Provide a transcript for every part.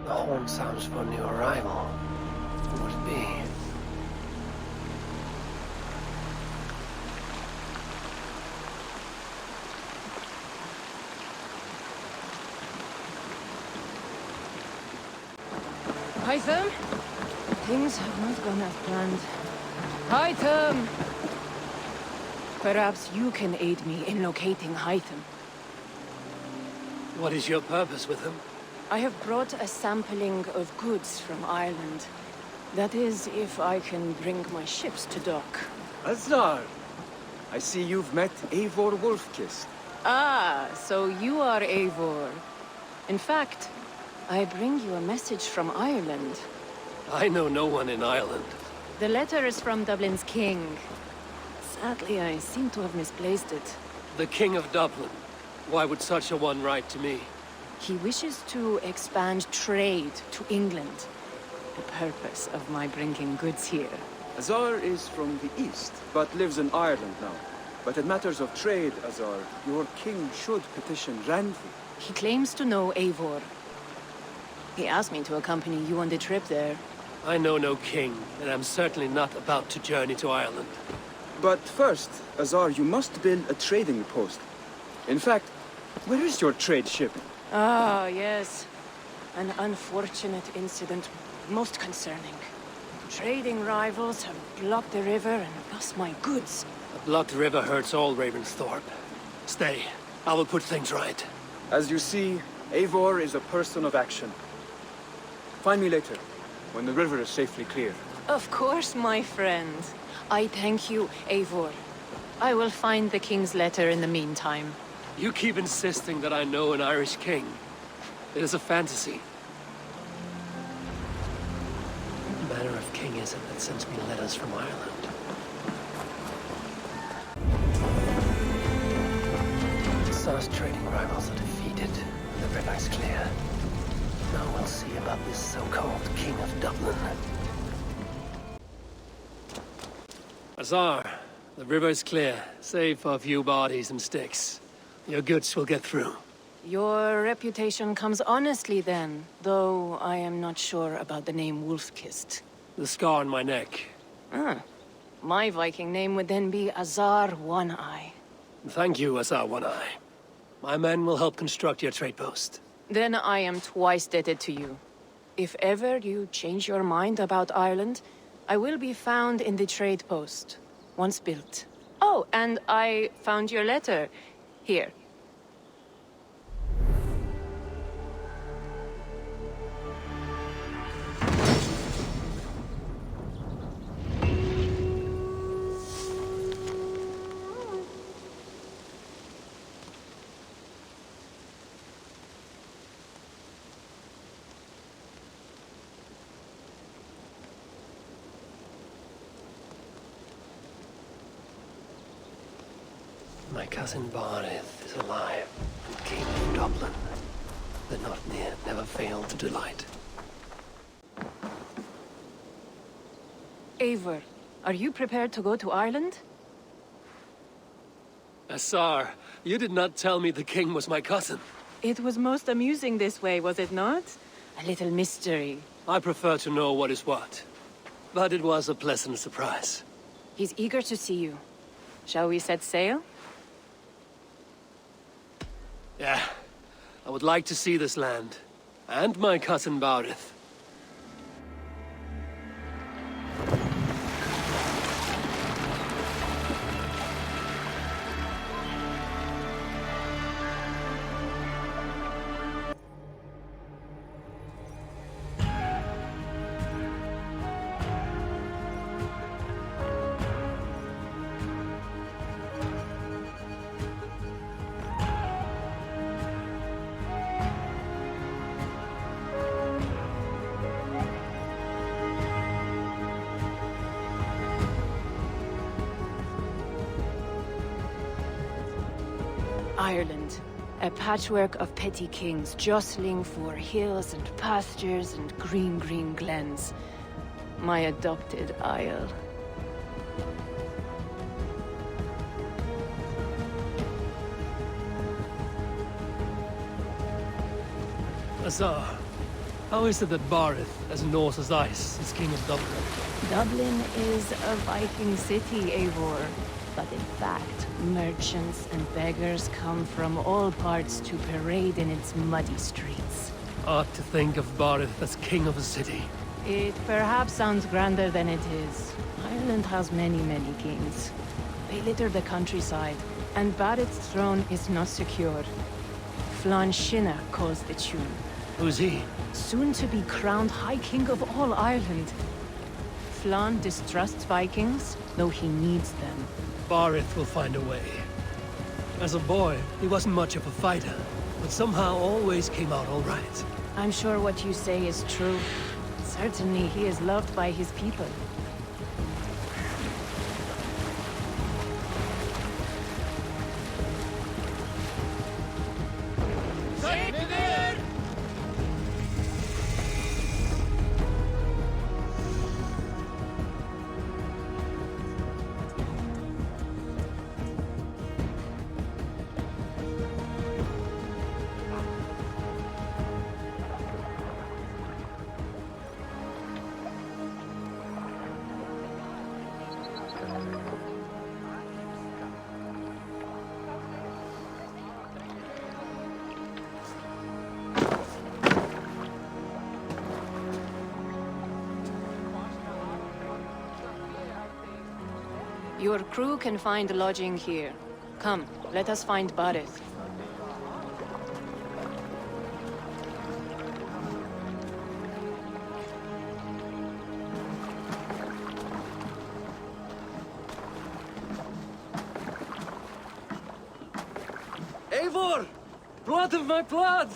The horn sounds for a new arrival. Who would it be? Hytham? Things have not gone as planned. Hytham! Perhaps you can aid me in locating Hytham. What is your purpose with him? I have brought a sampling of goods from Ireland. That is, if I can bring my ships to dock. Azar! I see you've met Eivor Wolfkist. Ah, so you are Eivor. In fact, I bring you a message from Ireland. I know no one in Ireland. The letter is from Dublin's king. Sadly, I seem to have misplaced it. The King of Dublin. Why would such a one write to me? He wishes to expand trade to England. The purpose of my bringing goods here. Azar is from the east, but lives in Ireland now. But in matters of trade, Azar, your king should petition Randvi. He claims to know Eivor. He asked me to accompany you on the trip there. I know no king, and I'm certainly not about to journey to Ireland. But first, Azar, you must build a trading post. In fact, where is your trade ship? Ah, yes. An unfortunate incident, most concerning. Trading rivals have blocked the river and thus my goods. A blocked river hurts all Ravensthorpe. Stay. I will put things right. As you see, Eivor is a person of action. Find me later, when the river is safely clear. Of course, my friend. I thank you, Eivor. I will find the king's letter in the meantime. You keep insisting that I know an Irish king. It is a fantasy. What manner of king is it that sends me letters from Ireland? Tsar's trading rivals are defeated, and the river is clear. Now we'll see about this so-called King of Dublin. Azar, the river is clear, save for a few bodies and sticks. Your goods will get through. Your reputation comes honestly then, though I am not sure about the name Wolfkist. The scar on my neck. Ah. My Viking name would then be Azar One-Eye. Thank you, Azar One-Eye. My men will help construct your trade post. Then I am twice indebted to you. If ever you change your mind about Ireland, I will be found in the trade post, once built. Oh, and I found your letter. Here. My cousin Barith is alive and came from Dublin. The not near never failed to delight. Eivor, are you prepared to go to Ireland? Azar, you did not tell me the king was my cousin. It was most amusing this way, was it not? A little mystery. I prefer to know what is what. But it was a pleasant surprise. He's eager to see you. Shall we set sail? Yeah, I would like to see this land. And my cousin Barith. Ireland. A patchwork of petty kings jostling for hills and pastures and green glens. My adopted isle. Azar, How is it that Barith, as Norse as ice, is king of Dublin? Dublin is a Viking city, Eivor. But in fact, merchants and beggars come from all parts to parade in its muddy streets. Odd to think of Barith as king of a city. It perhaps sounds grander than it is. Ireland has many, many kings. They litter the countryside, and Barith's throne is not secure. Flann Sinna calls the tune. Who's he? Soon to be crowned High King of all Ireland. Flann distrusts Vikings, though he needs them. Barith will find a way. As a boy, he wasn't much of a fighter, but somehow always came out all right. I'm sure what you say is true. Certainly he is loved by his people. Your crew can find lodging here. Come, let us find Barith. Eivor! Blood of my blood!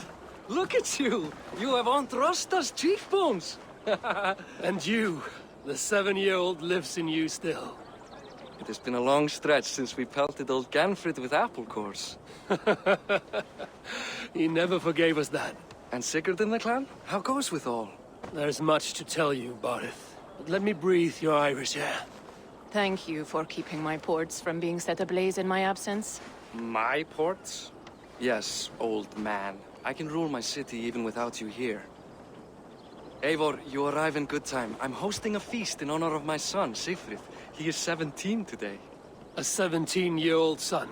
Look at you! You have Antrasta's cheekbones! And you, the 7-year-old lives in you still. It has been a long stretch since we pelted old Ganfrid with apple cores. He never forgave us that. And Sigurd in the clan? How goes with all? There's much to tell you, Barith. But let me breathe your Irish air. Thank you for keeping my ports from being set ablaze in my absence. My ports? Yes, old man. I can rule my city even without you here. Eivor, you arrive in good time. I'm hosting a feast in honor of my son, Sigfrid. He is 17 today. A 17-year-old son.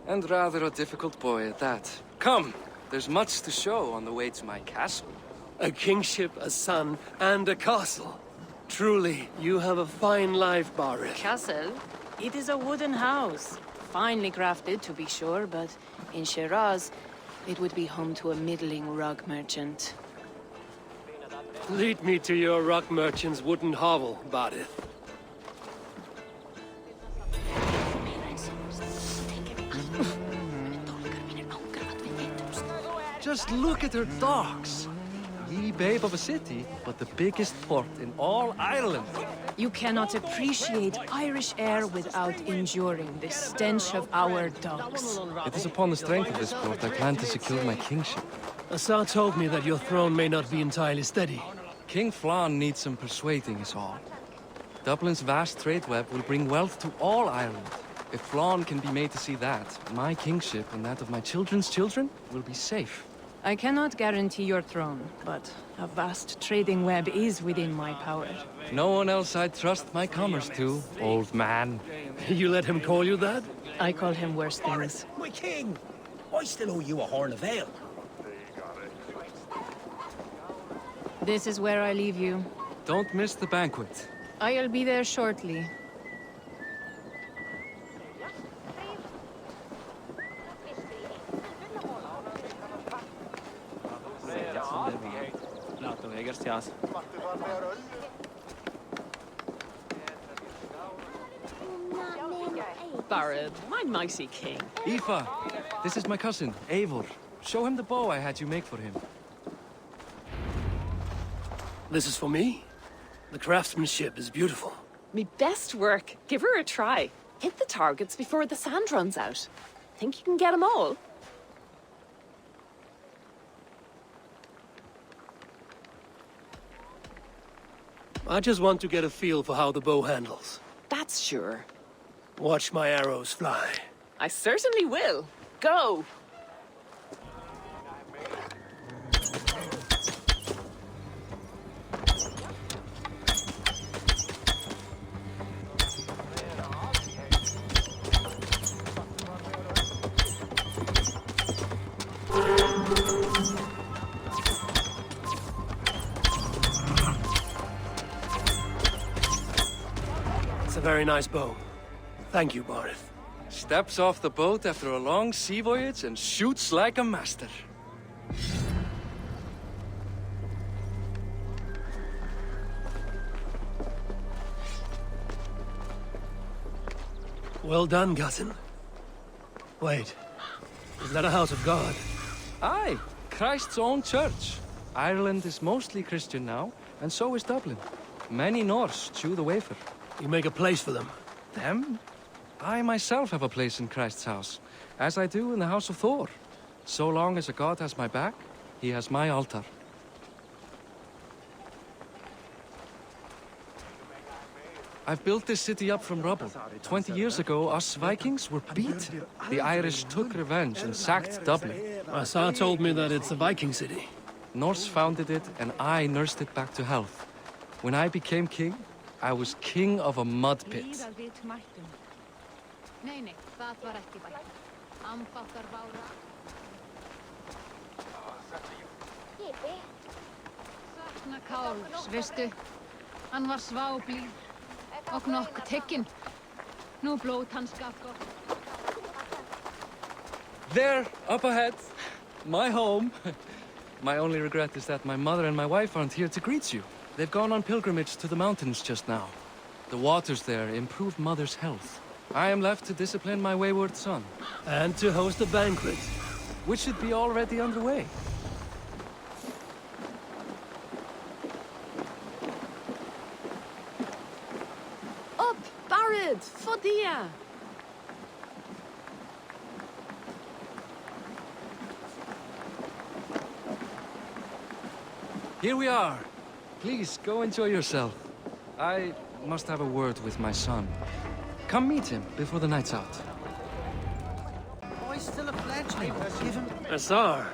And rather a difficult boy at that. Come, there's much to show on the way to my castle. A kingship, a son, and a castle. Truly, you have a fine life, Barith. Castle? It is a wooden house. Finely crafted, to be sure, but in Shiraz, it would be home to a middling rug merchant. Lead me to your rock merchant's wooden hovel, Barith. Just look at her docks. Wee babe of a city, but the biggest port in all Ireland. You cannot appreciate Irish air without enduring the stench of our docks. It is upon the strength of this port I plan to secure my kingship. Assar told me that your throne may not be entirely steady. King Flann needs some persuading is all. Dublin's vast trade web will bring wealth to all Ireland. If Flann can be made to see that, my kingship and that of my children's children will be safe. I cannot guarantee your throne, but a vast trading web is within my power. No one else I'd trust my commerce to, old man. You let him call you that? I call him worse things. My king! I still owe you a horn of ale. This is where I leave you. Don't miss the banquet. I'll be there shortly. Barad, my mighty king. Aoife, this is my cousin, Eivor. Show him the bow I had you make for him. This is for me? The craftsmanship is beautiful. Me best work. Give her a try. Hit the targets before the sand runs out. Think you can get them all? I just want to get a feel for how the bow handles. That's sure. Watch my arrows fly. I certainly will. Go! a very nice bow. Thank you, Barith. Steps off the boat after a long sea voyage and shoots like a master. Well done, cousin. Wait, is that a house of God? Aye, Christ's own church. Ireland is mostly Christian now, and so is Dublin. Many Norse chew the wafer. You make a place for them. Them? I myself have a place in Christ's house, as I do in the House of Thor. So long as a god has my back, he has my altar. I've built this city up from rubble. 20 years ago, us Vikings were beat. The Irish took revenge and sacked Dublin. Asa told me that it's a Viking city. Norse founded it, and I nursed it back to health. When I became king, I was king of a mud pit. Veistu, hann var sváblíð og nokkuð tekinn. Nú blóð hans gaf gott. There, up ahead, my home. My only regret is that my mother and my wife aren't here to greet you. They've gone on pilgrimage to the mountains just now. The waters there improve mother's health. I am left to discipline my wayward son. And to host a banquet. Which should be already underway. Up, Barrett, Fodia. Here we are. Please, go enjoy yourself. I must have a word with my son. Come meet him before the night's out. Boy's still a fledgling. Give him... Asar,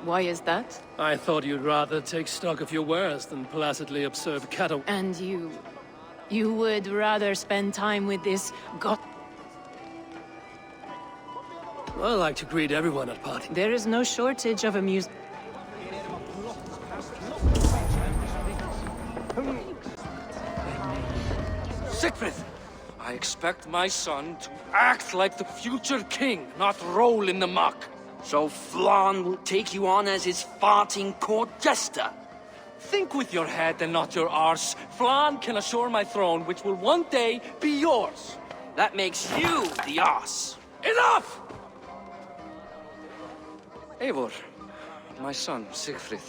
Why is that? I thought you'd rather take stock of your wares than placidly observe cattle. And you would rather spend time with this god? I like to greet everyone at parties. There is no shortage of amusement. Siegfried! I expect my son to act like the future king, not roll in the muck. So Flan will take you on as his farting court jester? Think with your head and not your arse. Flan can assure my throne, which will one day be yours. That makes you the ass. Enough! Eivor, my son, Siegfried.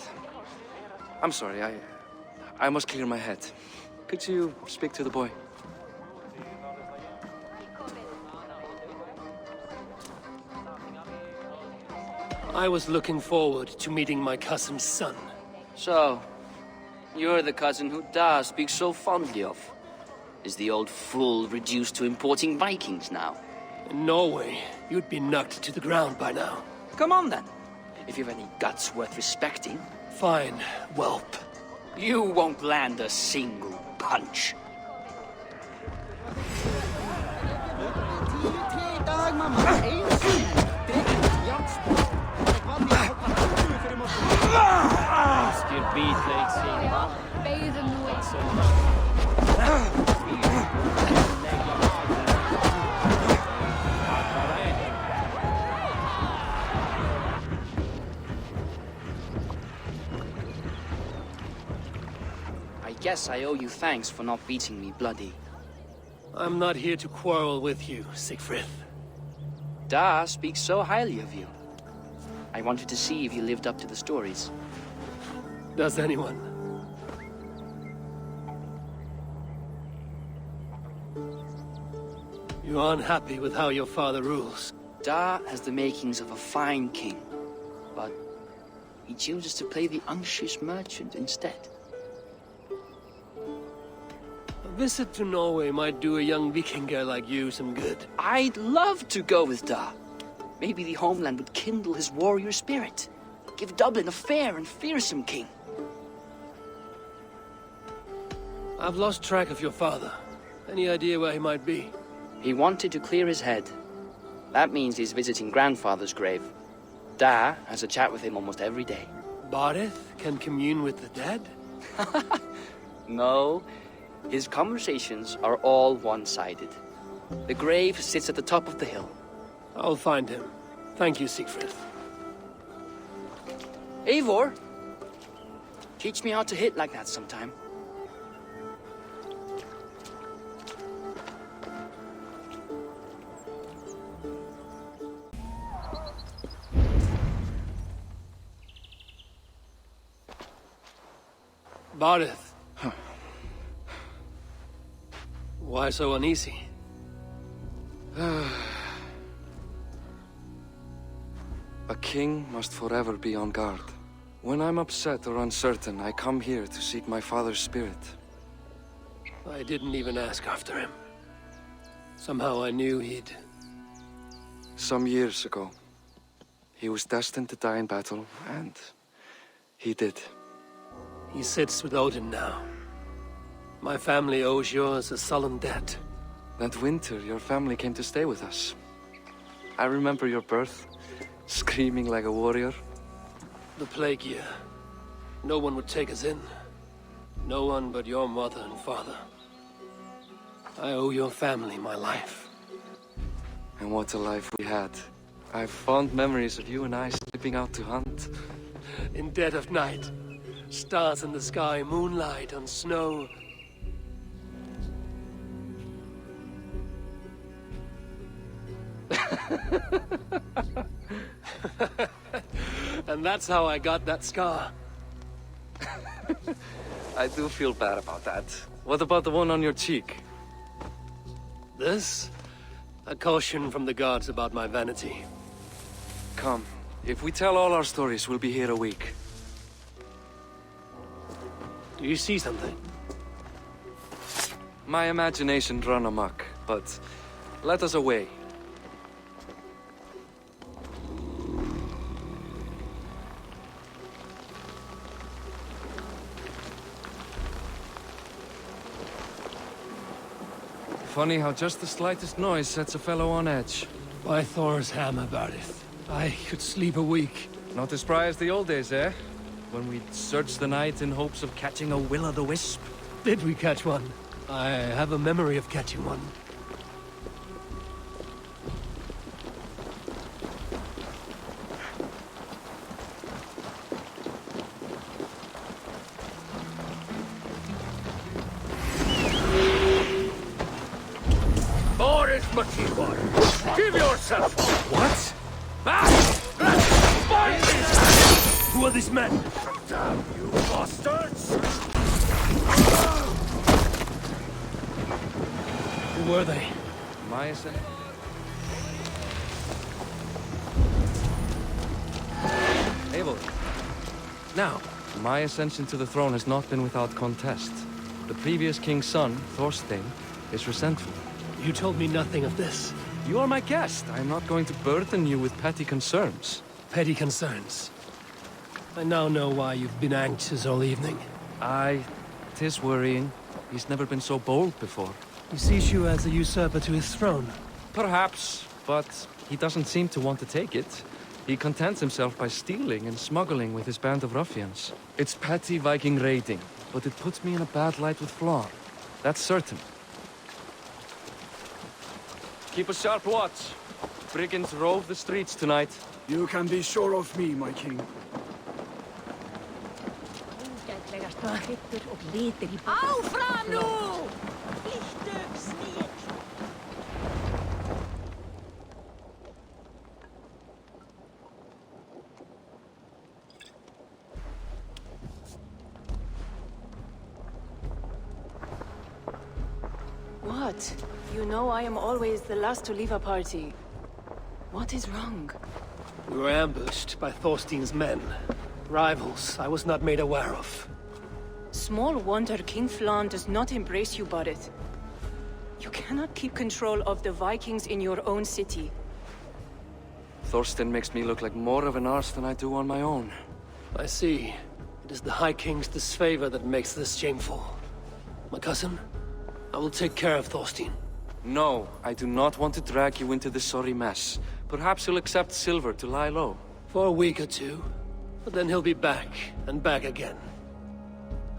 I'm sorry, I must clear my head. Could you speak to the boy? I was looking forward to meeting my cousin's son. So, you're the cousin who Da speaks so fondly of. Is the old fool reduced to importing Vikings now? In Norway, you'd be knocked to the ground by now. Come on then, if you've any guts worth respecting. Fine, whelp. You won't land a single punch. I guess I owe you thanks for not beating me bloody. I'm not here to quarrel with you, Siegfried. Da speaks so highly of you. I wanted to see if you lived up to the stories. Does anyone? You aren't happy with how your father rules. Da has the makings of a fine king, but he chooses to play the unctuous merchant instead. A visit to Norway might do a young Vikinger like you some good. I'd love to go with Da. Maybe the homeland would kindle his warrior spirit. Give Dublin a fair and fearsome king. I've lost track of your father. Any idea where he might be? He wanted to clear his head. That means he's visiting grandfather's grave. Da has a chat with him almost every day. Barith can commune with the dead? No, His conversations are all one-sided. The grave sits at the top of the hill. I'll find him. Thank you, Siegfried. Eivor! Teach me how to hit like that sometime. Barith. Why so uneasy? A king must forever be on guard. When I'm upset or uncertain, I come here to seek my father's spirit. I didn't even ask after him. Somehow I knew he'd... Some years ago, he was destined to die in battle, and he did. He sits with Odin now. My family owes yours a sullen debt. That winter, your family came to stay with us. I remember your birth, screaming like a warrior. The plague year. No one would take us in. No one but your mother and father. I owe your family my life. And what a life we had. I have fond memories of you and I slipping out to hunt. In dead of night. Stars in the sky, moonlight on snow. And that's how I got that scar. I do feel bad about that. What about the one on your cheek? This? A caution from the gods about my vanity. Come, if we tell all our stories, we'll be here a week. Do you see something? My imagination run amok, but let us away. Funny how just the slightest noise sets a fellow on edge. By Thor's hammer, Barith. I could sleep a week. Not as spry as the old days, eh? When we'd search the night in hopes of catching a will-o'-the-wisp. Did we catch one? I have a memory of catching one. Boris Matigor, give yourself up! What? Who are these men? Damn you bastards! Who were they? Myasin? Abel. Now, my ascension to the throne has not been without contest. The previous king's son, Thorstein, is resentful. You told me nothing of this. You are my guest. I am not going to burden you with petty concerns. Petty concerns. I now know why you've been anxious all evening. Aye, 'tis worrying. He's never been so bold before. He sees you as a usurper to his throne. Perhaps, but he doesn't seem to want to take it. He contents himself by stealing and smuggling with his band of ruffians. It's petty Viking raiding, but it puts me in a bad light with Flor. That's certain. Keep a sharp watch. Brigands rove the streets tonight. You can be sure of me, my king. Áfram nú! Flýttu, snill! What? You know I am always the last to leave a party. What is wrong? We were ambushed by Thorstein's men. Rivals I was not made aware of. Small wonder King Flan does not embrace you, Barith. You cannot keep control of the Vikings in your own city. Thorstein makes me look like more of an arse than I do on my own. I see. It is the High King's disfavor that makes this shameful. My cousin, I will take care of Thorstein. No, I do not want to drag you into this sorry mess. Perhaps you'll accept silver to lie low. For a week or two. But then he'll be back, and back again.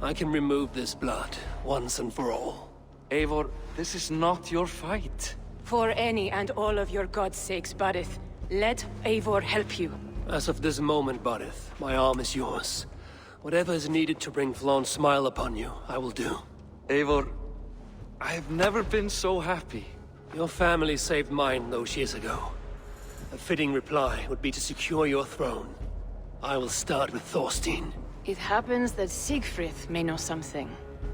I can remove this blood, once and for all. Eivor, this is not your fight. For any and all of your god's sakes, Barith, let Eivor help you. As of this moment, Barith, my arm is yours. Whatever is needed to bring Flawn's smile upon you, I will do. Eivor, I have never been so happy. Your family saved mine those years ago. A fitting reply would be to secure your throne. I will start with Thorstein. It happens that Siegfried may know something.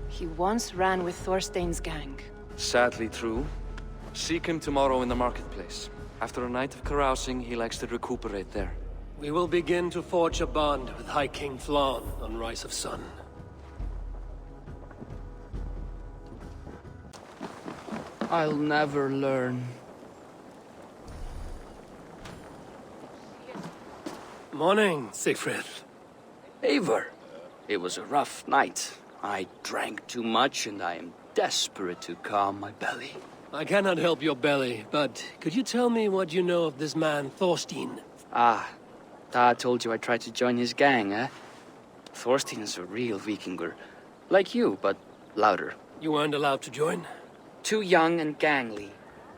He once ran with Thorstein's gang. Sadly true. Seek him tomorrow in the marketplace. After a night of carousing, he likes to recuperate there. We will begin to forge a bond with High King Flawn on Rise of Sun. I'll never learn. Morning, Siegfried. Eivor, it was a rough night. I drank too much and I am desperate to calm my belly. I cannot help your belly, but could you tell me what you know of this man, Thorstein? Ah, Dad told you I tried to join his gang, eh? Thorstein is a real Vikinger. Like you, but louder. You weren't allowed to join? Too young and gangly.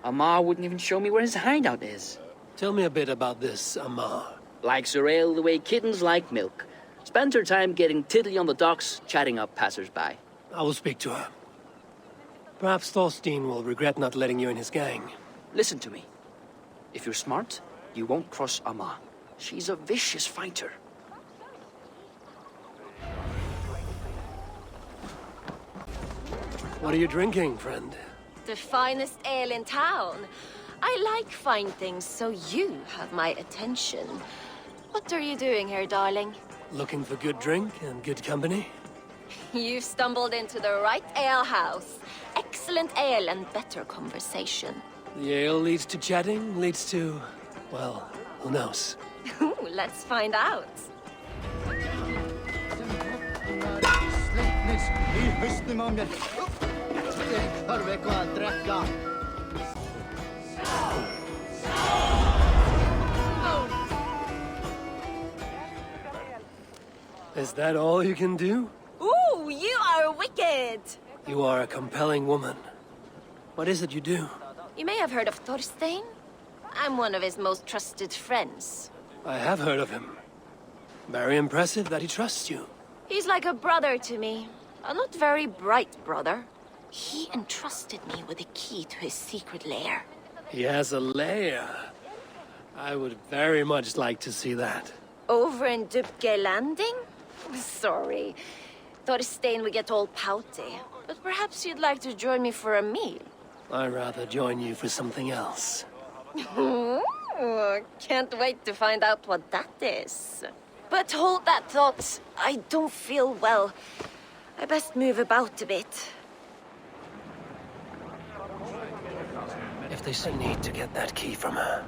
Amar wouldn't even show me where his hideout is. Tell me a bit about this Amar. Likes her ale the way kittens like milk. Spends her time getting tiddly on the docks, chatting up passers-by. I will speak to her. Perhaps Thorstein will regret not letting you in his gang. Listen to me. If you're smart, you won't cross Amar. She's a vicious fighter. What are you drinking, friend? The finest ale in town. I like fine things, so you have my attention. What are you doing here, darling? Looking for good drink and good company? You've stumbled into the right ale house. Excellent ale and better conversation. The ale leads to chatting, leads to... well, who knows? Ooh, let's find out. Is that all you can do? Ooh, you are wicked! You are a compelling woman. What is it you do? You may have heard of Thorstein. I'm one of his most trusted friends. I have heard of him. Very impressive that he trusts you. He's like a brother to me. A not very bright brother. He entrusted me with the key to his secret lair. He has a lair. I would very much like to see that. Over in Dubke Landing? Sorry. Thorstein would get all pouty. But perhaps you'd like to join me for a meal. I'd rather join you for something else. Ooh, can't wait to find out what that is. But hold that thought. I don't feel well. I best move about a bit. If there's a need to get that key from her.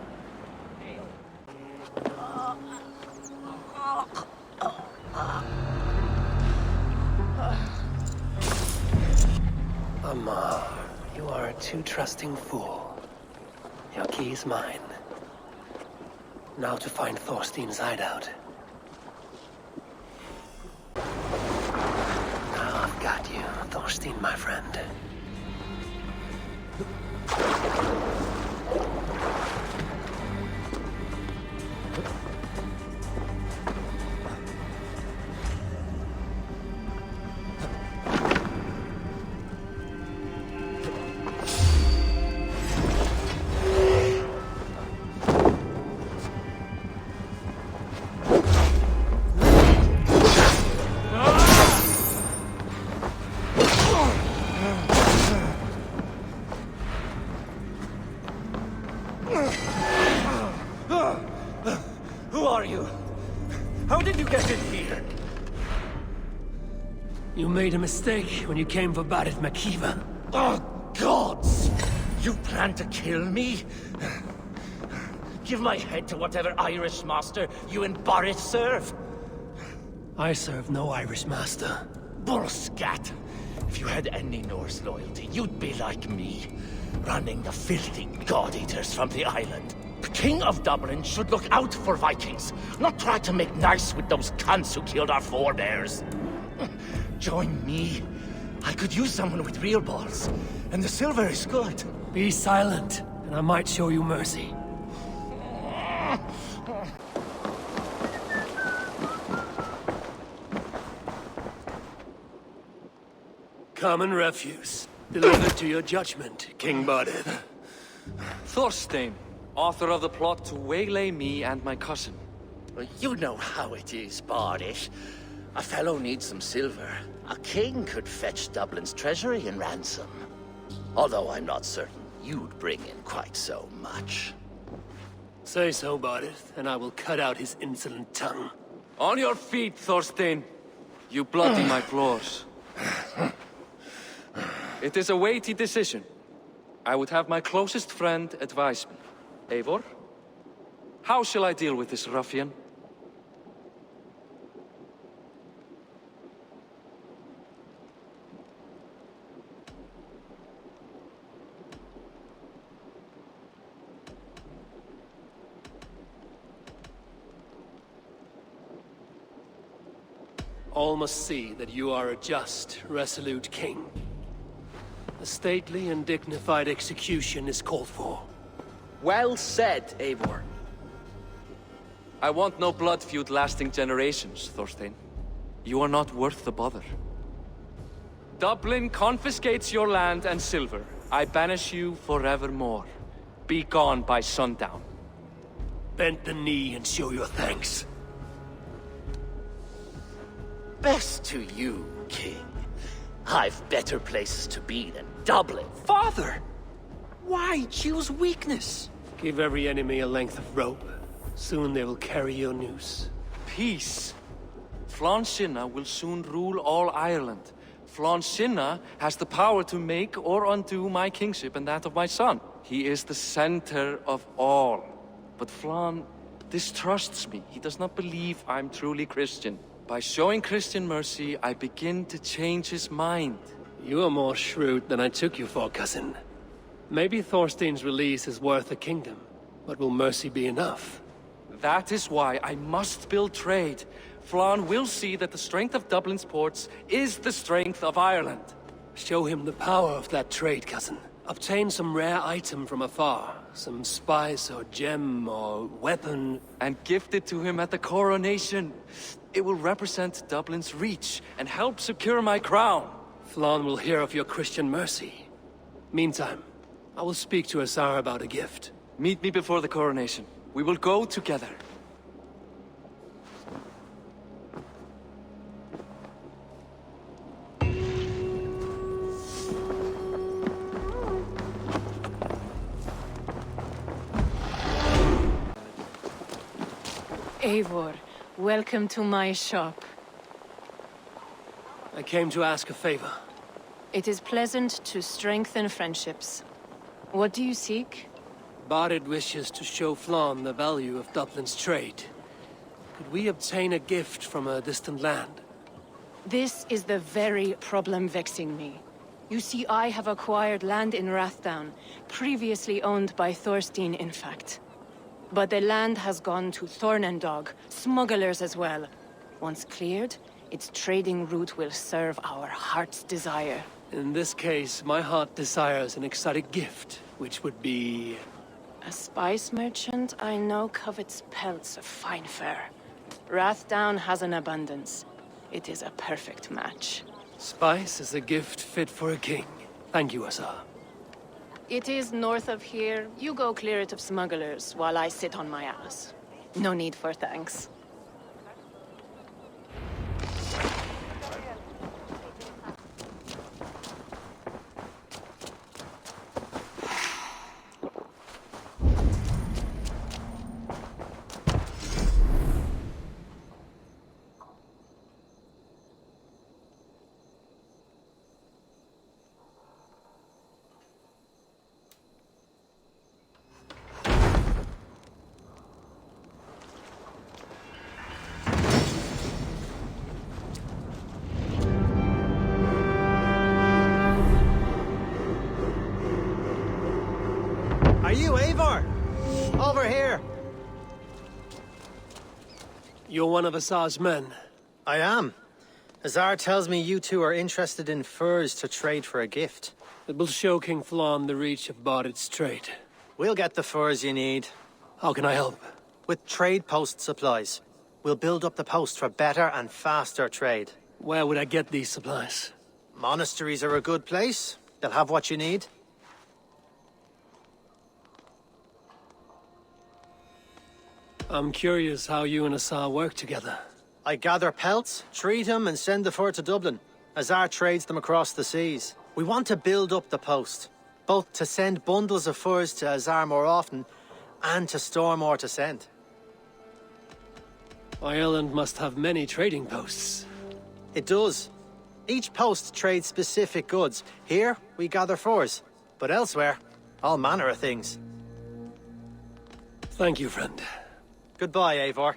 Amar, you are a too trusting fool. Your key is mine. Now to find Thorstein's hideout. Now I've got you, Thorstein, my friend. Who are you? How did you get in here? You made a mistake when you came for Barith McKeever. Oh, gods! You plan to kill me? Give my head to whatever Irish master you and Barith serve. I serve no Irish master. Bullscat! If you had any Norse loyalty, you'd be like me, running the filthy god-eaters from the island. The King of Dublin should look out for Vikings, not try to make nice with those cunts who killed our forebears. join me? I could use someone with real balls, and the silver is good. Be silent, and I might show you mercy. Common refuse. Delivered to your judgment, King Barded. Thorstein, author of the plot to waylay me and my cousin. You know how it is, Bardish. A fellow needs some silver. A king could fetch Dublin's treasury in ransom. Although I'm not certain you'd bring in quite so much. Say so, Barded, and I will cut out his insolent tongue. On your feet, Thorstein. You bloody my floors. It is a weighty decision. I would have my closest friend advise me. Eivor? How shall I deal with this ruffian? All must see that you are a just, resolute king. A stately and dignified execution is called for. Well said, Eivor. I want no blood feud lasting generations, Thorstein. You are not worth the bother. Dublin confiscates your land and silver. I banish you forevermore. Be gone by sundown. Bend the knee and show your thanks. Best to you, King. I've better places to be than Dublin. Father! Why choose weakness? Give every enemy a length of rope. Soon they will carry your noose. Peace. Flann Sinna will soon rule all Ireland. Flann Sinna has the power to make or undo my kingship and that of my son. He is the center of all. But Flann distrusts me. He does not believe I'm truly Christian. By showing Christian mercy, I begin to change his mind. You are more shrewd than I took you for, cousin. Maybe Thorstein's release is worth a kingdom, but will mercy be enough? That is why I must build trade. Flann will see that the strength of Dublin's ports is the strength of Ireland. Show him the power of that trade, cousin. Obtain some rare item from afar. Some spice or gem or weapon. And gift it to him at the coronation. It will represent Dublin's reach and help secure my crown. Flann will hear of your Christian mercy. Meantime, I will speak to Asar about a gift. Meet me before the coronation. We will go together. Eivor, welcome to my shop. I came to ask a favor. It is pleasant to strengthen friendships. What do you seek? Barded wishes to show Flann the value of Dublin's trade. Could we obtain a gift from a distant land? This is the very problem vexing me. You see, I have acquired land in Rathdown, previously owned by Thorstein, in fact. But the land has gone to Thornendog, smugglers as well. Once cleared, its trading route will serve our heart's desire. In this case, my heart desires an exotic gift, which would be... A spice merchant I know covets pelts of fine fur. Rathdown has an abundance. It is a perfect match. Spice is a gift fit for a king. Thank you, Asar. It is north of here. You go clear it of smugglers while I sit on my ass. No need for thanks. Are you Eivor? Over here. You're one of Asar's men. I am. Azar tells me you two are interested in furs to trade for a gift. It will show King Flan the reach of Barrett's trade. We'll get the furs you need. How can I help? With trade post supplies. We'll build up the post for better and faster trade. Where would I get these supplies? Monasteries are a good place. They'll have what you need. I'm curious how you and Azar work together. I gather pelts, treat them, and send the fur to Dublin. Azar trades them across the seas. We want to build up the post, both to send bundles of furs to Azar more often, and to store more to send. Ireland must have many trading posts. It does. Each post trades specific goods. Here, we gather furs. But elsewhere, all manner of things. Thank you, friend. Goodbye, Eivor.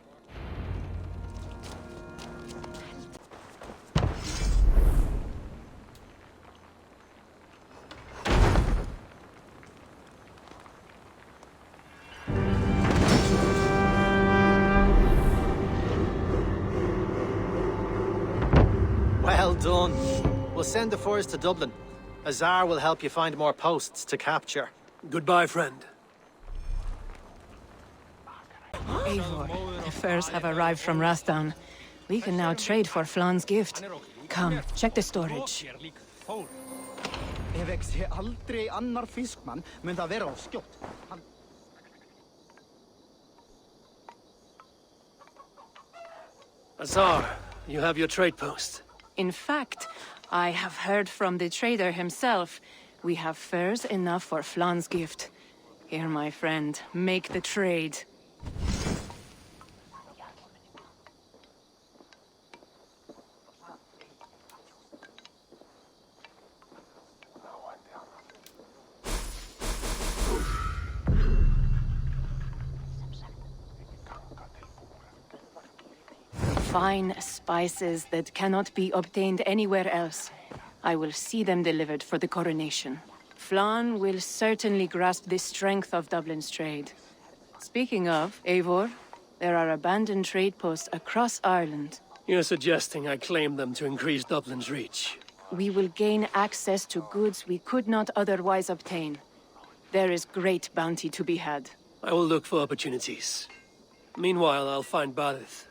Well done. We'll send the furs to Dublin. Azar will help you find more posts to capture. Goodbye, friend. Eivor, the furs have arrived from Rastan. We can now trade for Flan's gift. Come, check the storage. Azar, you have your trade post. In fact, I have heard from the trader himself. We have furs enough for Flan's gift. Here, my friend, make the trade. Fine spices that cannot be obtained anywhere else. I will see them delivered for the coronation. Flan will certainly grasp the strength of Dublin's trade. Speaking of, Eivor, there are abandoned trade posts across Ireland. You're suggesting I claim them to increase Dublin's reach. We will gain access to goods we could not otherwise obtain. There is great bounty to be had. I will look for opportunities. Meanwhile, I'll find Barrett.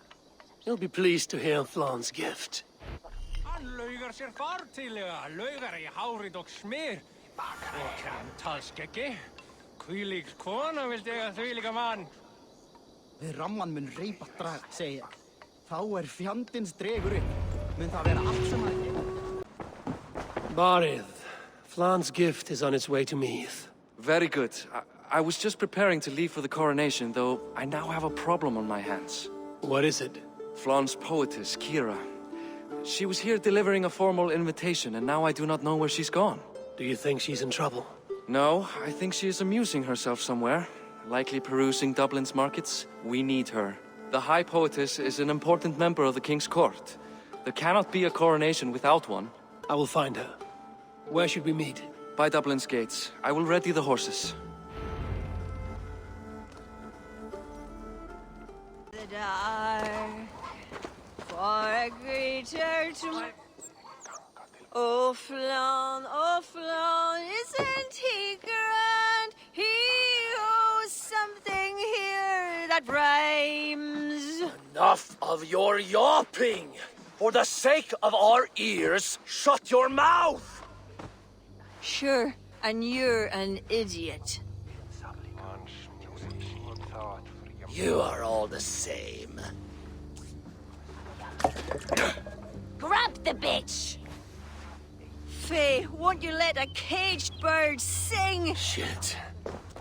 He'll be pleased to hear Flan's gift. Ramman mun reypa drag, segi ég. Þá fjandins dregur upp. Mun það vera allt sem að gera. Barrett, Flan's gift is on its way to Meath. Very good. I was just preparing to leave for the coronation, though I now have a problem on my hands. What is it? Flan's poetess, Kira. She was here delivering a formal invitation, and now I do not know where she's gone. Do you think she's in trouble? No, I think she is amusing herself somewhere. Likely perusing Dublin's markets. We need her. The High Poetess is an important member of the King's Court. There cannot be a coronation without one. I will find her. Where should we meet? By Dublin's gates. I will ready the horses. The dark, for a greater tomorrow. Oh, Flan, isn't he grand? He owes something here that rhymes. Enough of your yawping! For the sake of our ears, shut your mouth! Sure, and you're an idiot. You are all the same. Grab the bitch! Faye, won't you let a caged bird sing? Shit.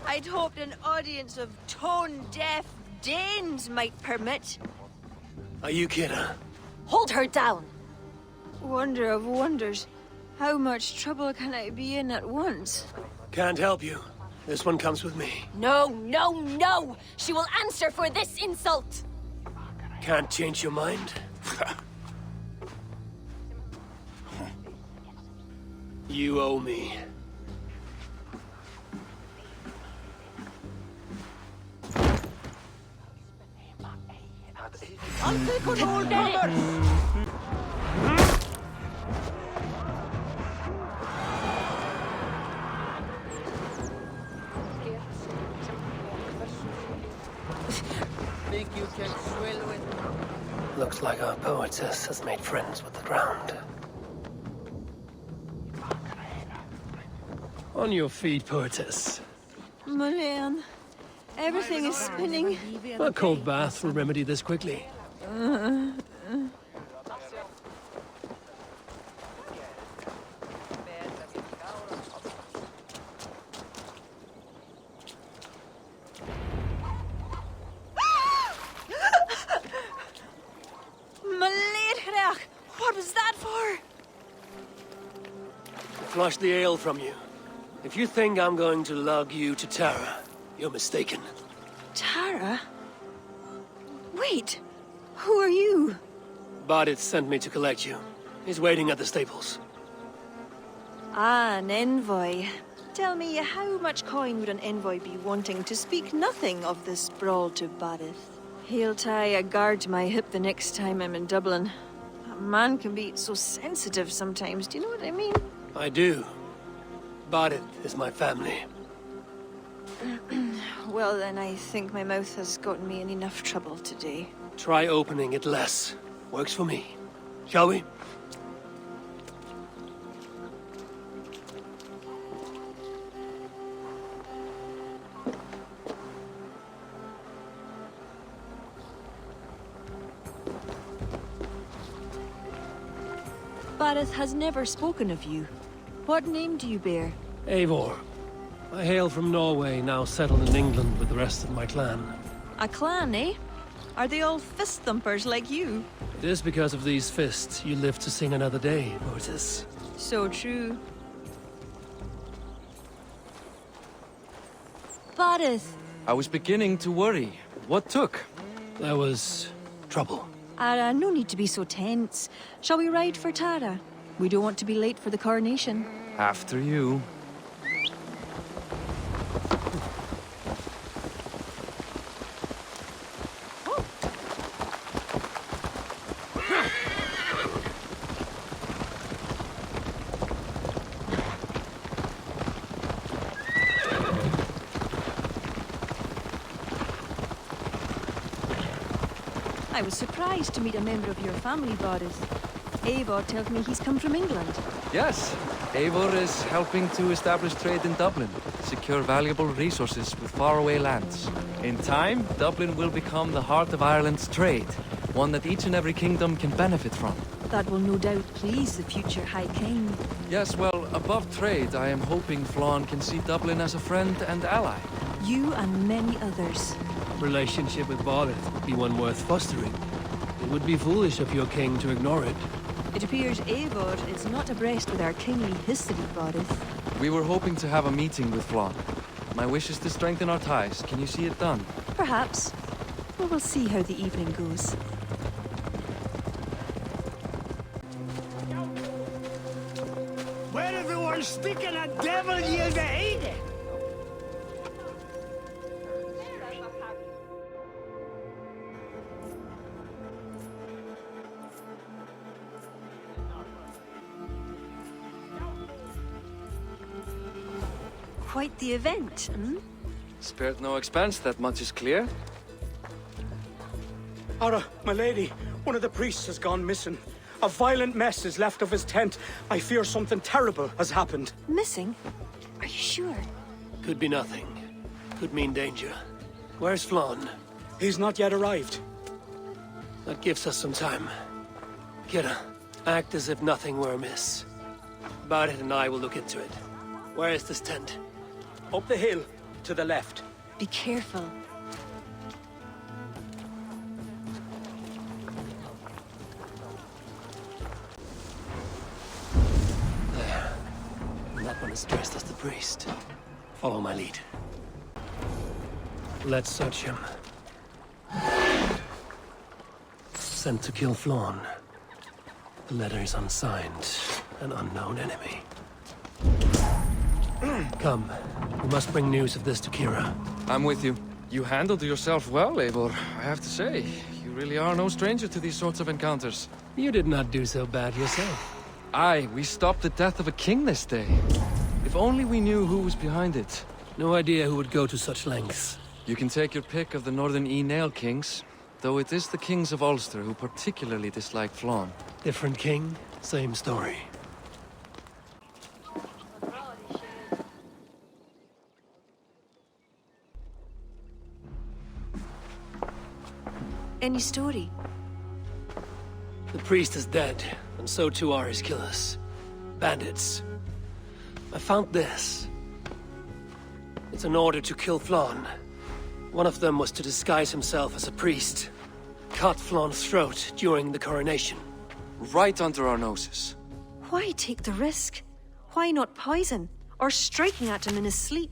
I'd hoped an audience of tone-deaf Danes might permit. Are you kidding? Hold her down! Wonder of wonders. How much trouble can I be in at once? Can't help you. This one comes with me. No! She will answer for this insult! Can't change your mind? You owe me. Aldrei kom úr, poetess has made friends with the ground. On your feet, poetess. Mulan, everything is spinning. A cold bath will remedy this quickly. What was that for? To flush the ale from you. If you think I'm going to lug you to Tara, you're mistaken. Tara? Wait, who are you? Bodit sent me to collect you. He's waiting at the stables. Ah, an envoy. Tell me, how much coin would an envoy be wanting to speak nothing of this brawl to Badith? He'll tie a guard to my hip the next time I'm in Dublin. A man can be so sensitive sometimes, do you know what I mean? I do. Bodit is my family. Well, then I think my mouth has gotten me in enough trouble today. Try opening it less. Works for me. Shall we? Badith has never spoken of you. What name do you bear? Eivor. I hail from Norway, now settled in England with the rest of my clan. A clan, eh? Are they all fist thumpers like you? It is because of these fists you live to sing another day, Moses. So true. Badith. I was beginning to worry. What took? There was trouble. No need to be so tense. Shall we ride for Tara? We don't want to be late for the coronation. After you. I was surprised to meet a member of your family, Boris. Eivor tells me he's come from England. Yes, Eivor is helping to establish trade in Dublin, secure valuable resources with faraway lands. In time, Dublin will become the heart of Ireland's trade, one that each and every kingdom can benefit from. That will no doubt please the future High King. Yes, well, above trade, I am hoping Flann can see Dublin as a friend and ally. You and many others. Relationship with Bodit would be one worth fostering. It would be foolish of your king to ignore it. It appears Eivor is not abreast with our kingly history, Boris. We were hoping to have a meeting with Flann. My wish is to strengthen our ties. Can you see it done? Perhaps. Well, we'll see how the evening goes. Where everyone's sticking a devil yield to hate it? Quite the event, hmm? Spared no expense, that much is clear. Ara, my lady, one of the priests has gone missing. A violent mess is left of his tent. I fear something terrible has happened. Missing? Are you sure? Could be nothing. Could mean danger. Where's Flann? He's not yet arrived. That gives us some time. Kira, act as if nothing were amiss. Bodit and I will look into it. Where is this tent? Up the hill, to the left. Be careful. There. And that one is dressed as the priest. Follow my lead. Let's search him. Sent to kill Flann. The letter is unsigned. An unknown enemy. Come. We must bring news of this to Kira. I'm with you. You handled yourself well, Eivor, I have to say. You really are no stranger to these sorts of encounters. You did not do so bad yourself. Aye, we stopped the death of a king this day. If only we knew who was behind it. No idea who would go to such lengths. You can take your pick of the Northern E-Nail kings. though it is the kings of Ulster who particularly dislike Flann. Different king, same story. Any story? The priest is dead, and so too are his killers. Bandits. I found this. It's an order to kill Flann. One of them was to disguise himself as a priest. Cut Flann's throat during the coronation. Right under our noses. Why take the risk? Why not poison? Or striking at him in his sleep?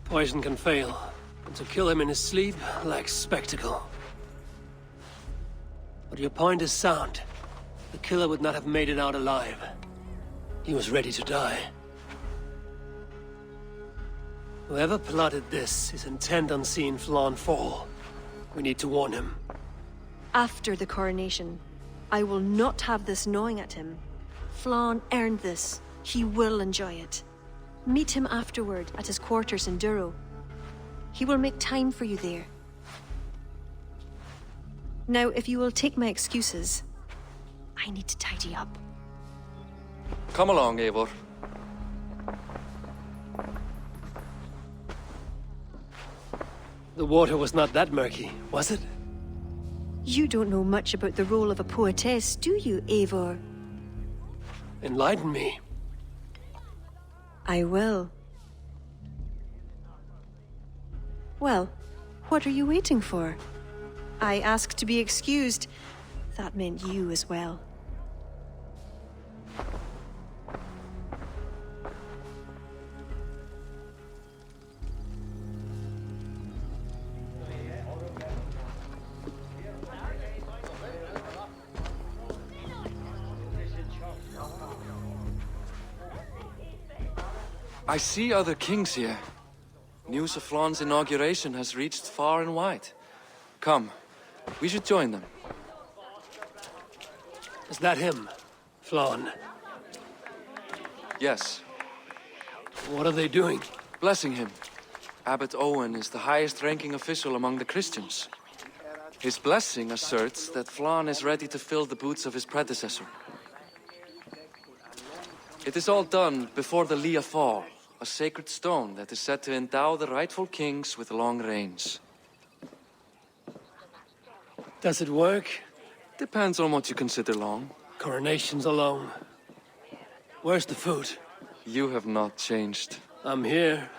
Poison can fail, and to kill him in his sleep lacks spectacle. But your point is sound. The killer would not have made it out alive. He was ready to die. Whoever plotted this is intent on seeing Flann fall. We need to warn him. After the coronation, I will not have this gnawing at him. Flann earned this. He will enjoy it. Meet him afterward at his quarters in Duro. He will make time for you there. Now, if you will take my excuses, I need to tidy up. Come along, Eivor. The water was not that murky, was it? You don't know much about the role of a poetess, do you, Eivor? Enlighten me. I will. Well, what are you waiting for? I asked to be excused. That meant you as well. I see other kings here. News of Flann's inauguration has reached far and wide. Come, we should join them. Is that him? Flann? Yes. What are they doing? Blessing him. Abbot Owen is the highest-ranking official among the Christians. His blessing asserts that Flann is ready to fill the boots of his predecessor. It is all done before the Lia Fall, a sacred stone that is said to endow the rightful kings with long reigns. Does it work? Depends on what you consider long. Coronations alone. Where's the food? You have not changed. I'm here.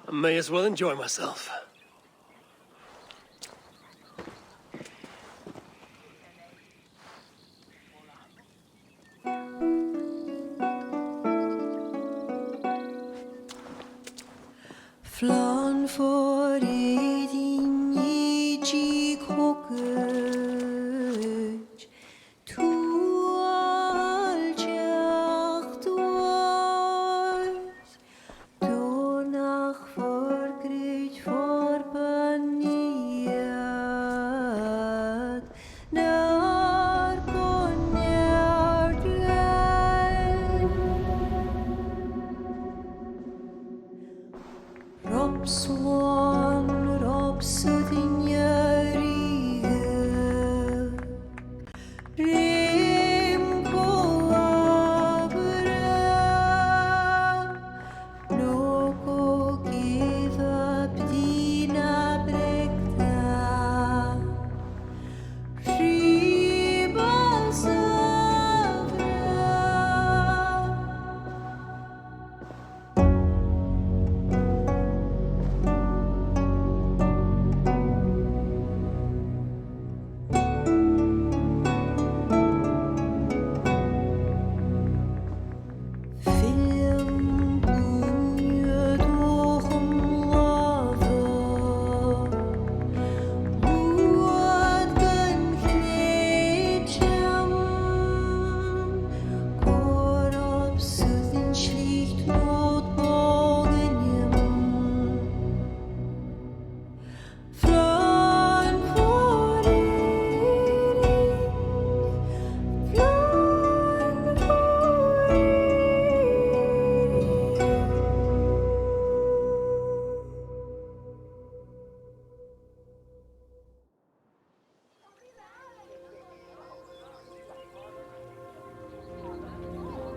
I may as well enjoy myself. Flann for din I hokuj tu aljacht was donach for grit for paniat nar konjart Rob swan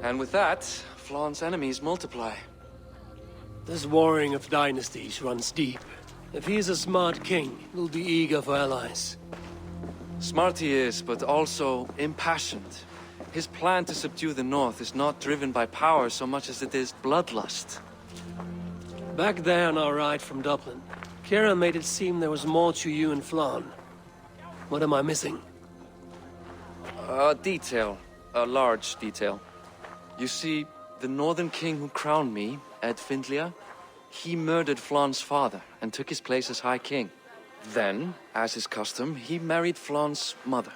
And with that, Flawn's enemies multiply. This warring of dynasties runs deep. If he is a smart king, he'll be eager for allies. Smart he is, but also impassioned. His plan to subdue the North is not driven by power so much as it is bloodlust. Back there on our ride from Dublin, Kira made it seem there was more to you and Flann. What am I missing? A detail. A large detail. You see, the Northern King who crowned me, Ed Findlia, he murdered Flann's father and took his place as High King. Then, as is custom, he married Flann's mother.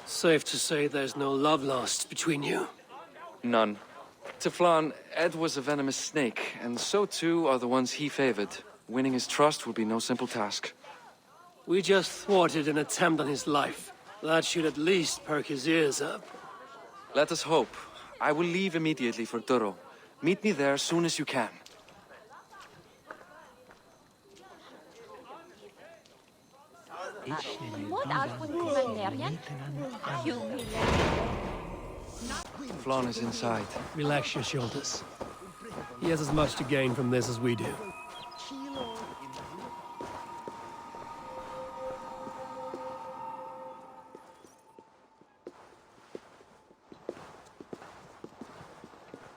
Safe to say there's no love lost between you. None. To Flann, Ed was a venomous snake, and so too are the ones he favored. Winning his trust will be no simple task. We just thwarted an attempt on his life. That should at least perk his ears up. Let us hope. I will leave immediately for Duro. Meet me there as soon as you can. Flann is inside. Relax your shoulders. He has as much to gain from this as we do.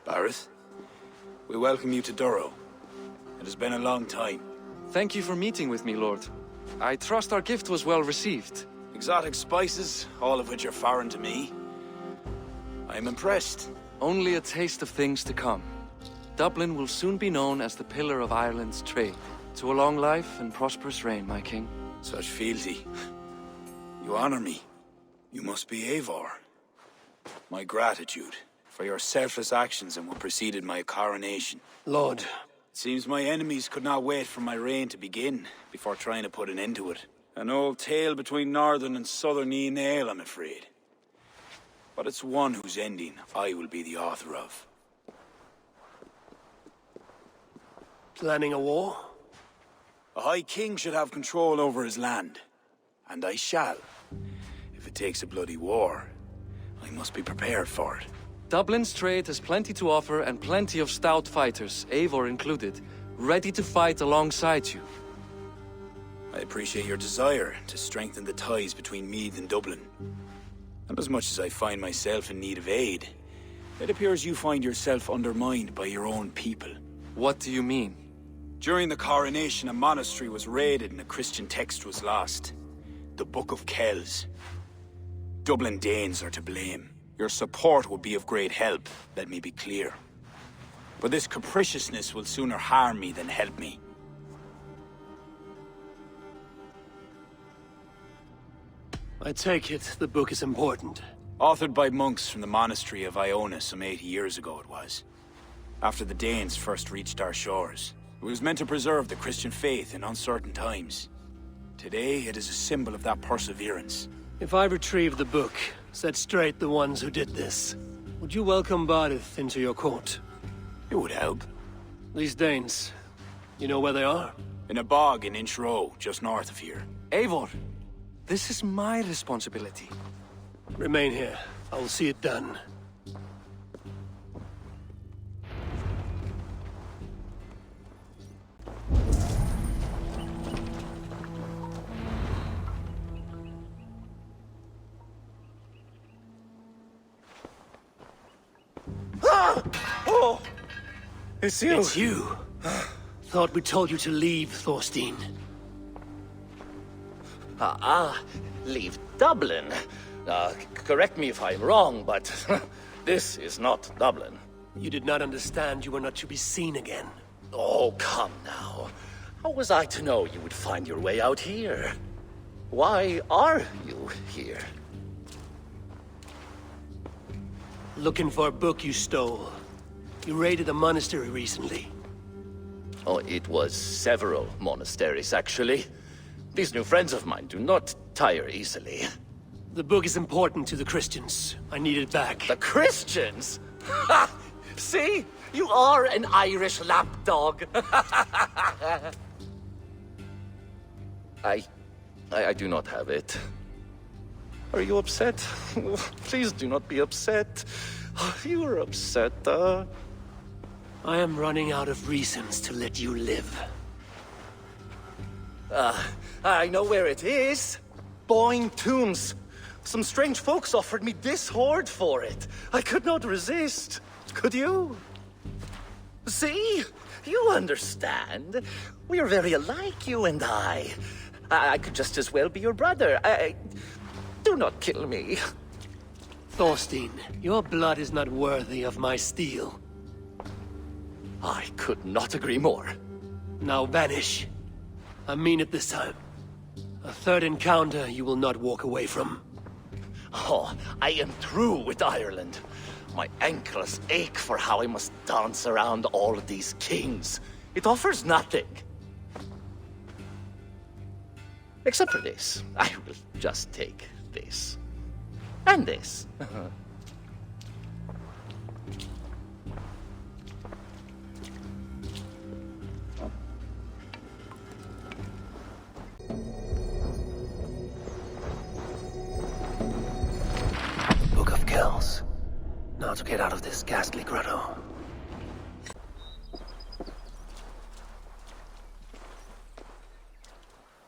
Bareth, we welcome you to Duro. It has been a long time. Thank you for meeting with me, Lord. I trust our gift was well received. Exotic spices, all of which are foreign to me. I am impressed. Only a taste of things to come. Dublin will soon be known as the pillar of Ireland's trade. To a long life and prosperous reign, my king. Such fealty. You honor me. You must be Eivor. My gratitude for your selfless actions and what preceded my coronation. Lord. It seems my enemies could not wait for my reign to begin before trying to put an end to it. An old tale between northern and southern Nael, I'm afraid. But it's one whose ending I will be the author of. Planning a war? A High King should have control over his land. And I shall. If it takes a bloody war, I must be prepared for it. Dublin's trade has plenty to offer and plenty of stout fighters, Eivor included, ready to fight alongside you. I appreciate your desire to strengthen the ties between Meath and Dublin. And as much as I find myself in need of aid, it appears you find yourself undermined by your own people. What do you mean? During the coronation, a monastery was raided and a Christian text was lost. The Book of Kells. Dublin Danes are to blame. Your support will be of great help, let me be clear. But this capriciousness will sooner harm me than help me. I take it the book is important. Authored by monks from the monastery of Iona some 80 years ago it was. After the Danes first reached our shores. It was meant to preserve the Christian faith in uncertain times. Today, it is a symbol of that perseverance. If I retrieve the book, set straight the ones who did this, would you welcome Barith into your court? It would help. These Danes, you know where they are? In a bog in Inch Row, just north of here. Eivor, this is my responsibility. Remain here. I will see it done. Oh! It's you! It's you! Thought we told you to leave, Thorstein. Leave Dublin. Correct me if I'm wrong, but this is not Dublin. You did not understand you were not to be seen again. Oh, come now. How was I to know you would find your way out here? Why are you here? Looking for a book you stole. You raided a monastery recently. Oh, it was several monasteries, actually. These new friends of mine do not tire easily. The book is important to the Christians. I need it back. The Christians? Ha! See? You are an Irish lapdog. I do not have it. Are you upset? Please do not be upset. You're upset, I am running out of reasons to let you live. I know where it is. Boyne Tombs. Some strange folks offered me this hoard for it. I could not resist. Could you? See? You understand. We are very alike, you and I. I could just as well be your brother. Do not kill me. Thorstein, your blood is not worthy of my steel. I could not agree more. Now vanish. I mean it this time. A third encounter you will not walk away from. Oh, I am through with Ireland. My ankles ache for how I must dance around all of these kings. It offers nothing. Except for this. I will just take this. And this. Book of Kells. Now to get out of this ghastly grotto.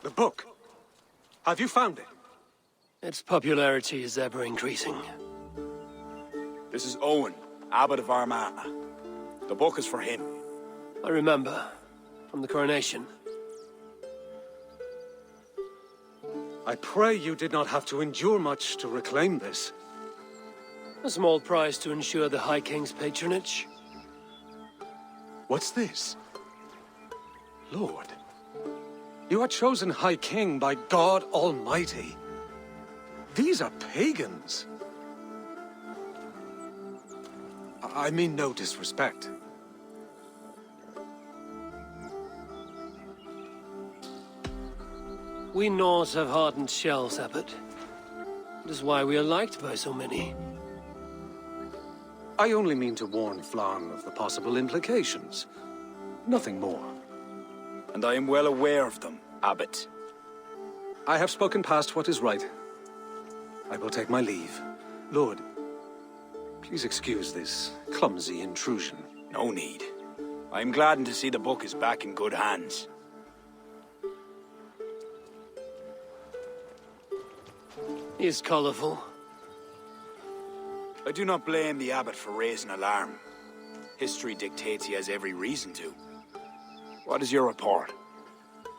The book. Have you found it? Its popularity is ever increasing. This is Owen, Abbot of Armagh. The book is for him. I remember. From the coronation. I pray you did not have to endure much to reclaim this. A small price to ensure the High King's patronage. What's this? Lord, you are chosen High King by God Almighty. These are pagans. I mean no disrespect. We Norse have hardened shells, Abbot. That is why we are liked by so many. I only mean to warn Flann of the possible implications. Nothing more. And I am well aware of them, Abbot. I have spoken past what is right. I will take my leave. Lord, please excuse this clumsy intrusion. No need. I am gladdened to see the book is back in good hands. He is colorful. I do not blame the Abbot for raising alarm. History dictates he has every reason to. What is your report?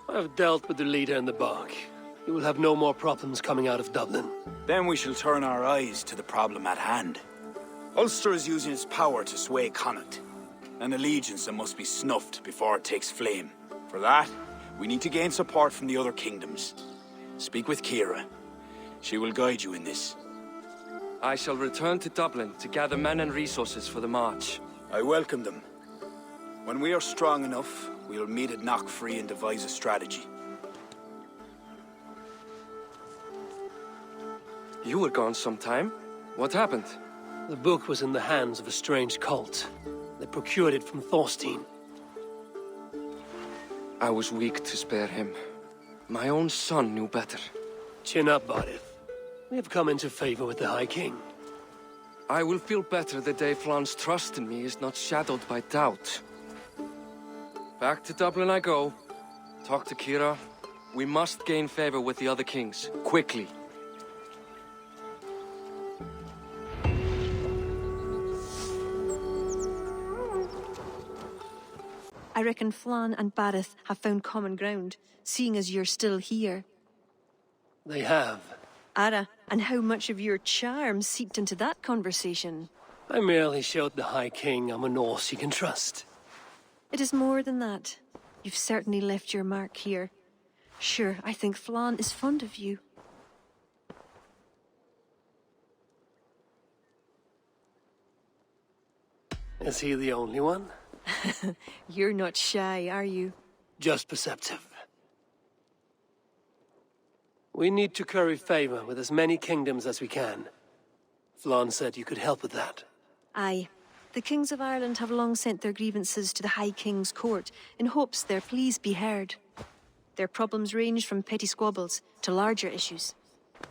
I have dealt with the leader in the bog. You will have no more problems coming out of Dublin. Then we shall turn our eyes to the problem at hand. Ulster is using its power to sway Connacht, an allegiance that must be snuffed before it takes flame. For that, we need to gain support from the other kingdoms. Speak with Kira. She will guide you in this. I shall return to Dublin to gather men and resources for the march. I welcome them. When we are strong enough, we will meet at Knockfree and devise a strategy. You were gone some time. What happened? The book was in the hands of a strange cult. They procured it from Thorstein. I was weak to spare him. My own son knew better. Chin up, Bodith. We have come into favor with the High King. I will feel better the day Flann's trust in me is not shadowed by doubt. Back to Dublin I go. Talk to Kira. We must gain favor with the other kings, quickly. I reckon Flann and Barith have found common ground, seeing as you're still here. They have. Ara, and how much of your charm seeped into that conversation? I merely showed the High King I'm a Norse he can trust. It is more than that. You've certainly left your mark here. Sure, I think Flann is fond of you. Is he the only one? You're not shy, are you? Just perceptive. We need to curry favor with as many kingdoms as we can. Flann said you could help with that. Aye. The kings of Ireland have long sent their grievances to the High King's court in hopes their pleas be heard. Their problems range from petty squabbles to larger issues.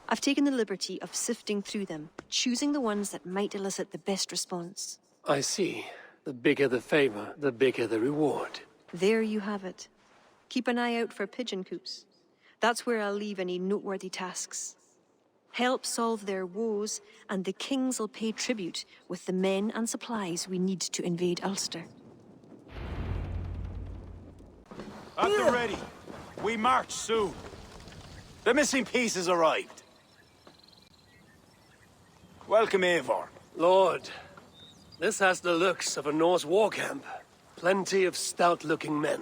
I've taken the liberty of sifting through them, choosing the ones that might elicit the best response. I see. The bigger the favor, the bigger the reward. There you have it. Keep an eye out for pigeon coops. That's where I'll leave any noteworthy tasks. Help solve their woes, and the kings will pay tribute with the men and supplies we need to invade Ulster. At the ready. We march soon. The missing pieces arrived. Welcome, Eivor. Lord, this has the looks of a Norse war camp. Plenty of stout-looking men.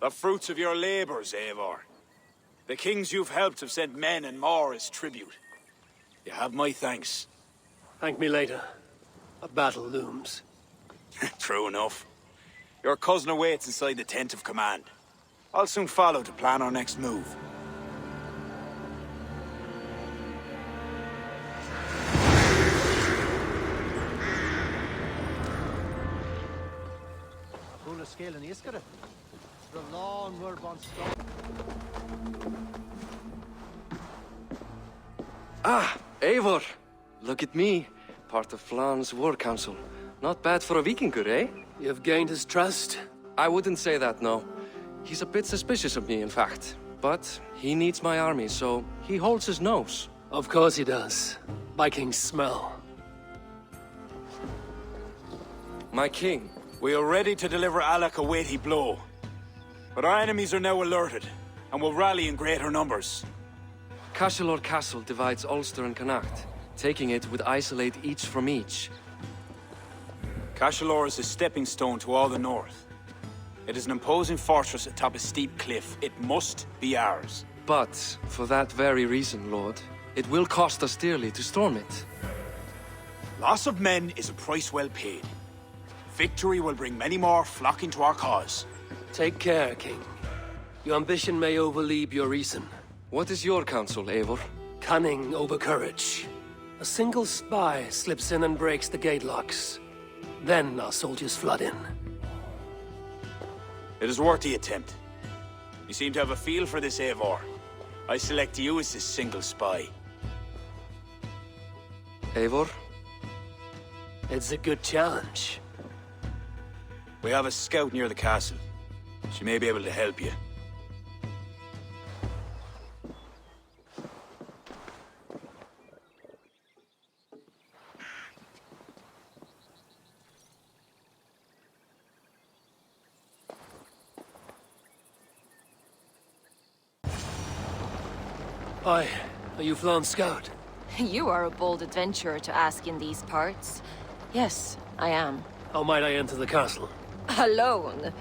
The fruits of your labors, Eivor. The kings you've helped have sent men and more as tribute. You have my thanks. Thank me later. A battle looms. True enough. Your cousin awaits inside the tent of command. I'll soon follow to plan our next move. Ah, Eivor. Look at me. Part of Flan's war council. Not bad for a Vikingur, eh? You've gained his trust? I wouldn't say that, no. He's a bit suspicious of me, in fact. But he needs my army, so he holds his nose. Of course he does. Vikings smell. My king. We are ready to deliver Alec a weighty blow. But our enemies are now alerted, and will rally in greater numbers. Cashel Castle divides Ulster and Connacht. Taking it would isolate each from each. Cashel is a stepping stone to all the north. It is an imposing fortress atop a steep cliff. It must be ours. But, for that very reason, Lord, it will cost us dearly to storm it. Loss of men is a price well paid. Victory will bring many more flocking to our cause. Take care, King. Your ambition may overleap your reason. What is your counsel, Eivor? Cunning over courage. A single spy slips in and breaks the gate locks. Then our soldiers flood in. It is worth the attempt. You seem to have a feel for this, Eivor. I select you as this single spy. Eivor? It's a good challenge. We have a scout near the castle. She may be able to help you. Aye. Are you Flan's scout? You are a bold adventurer to ask in these parts. Yes, I am. How might I enter the castle? Alone?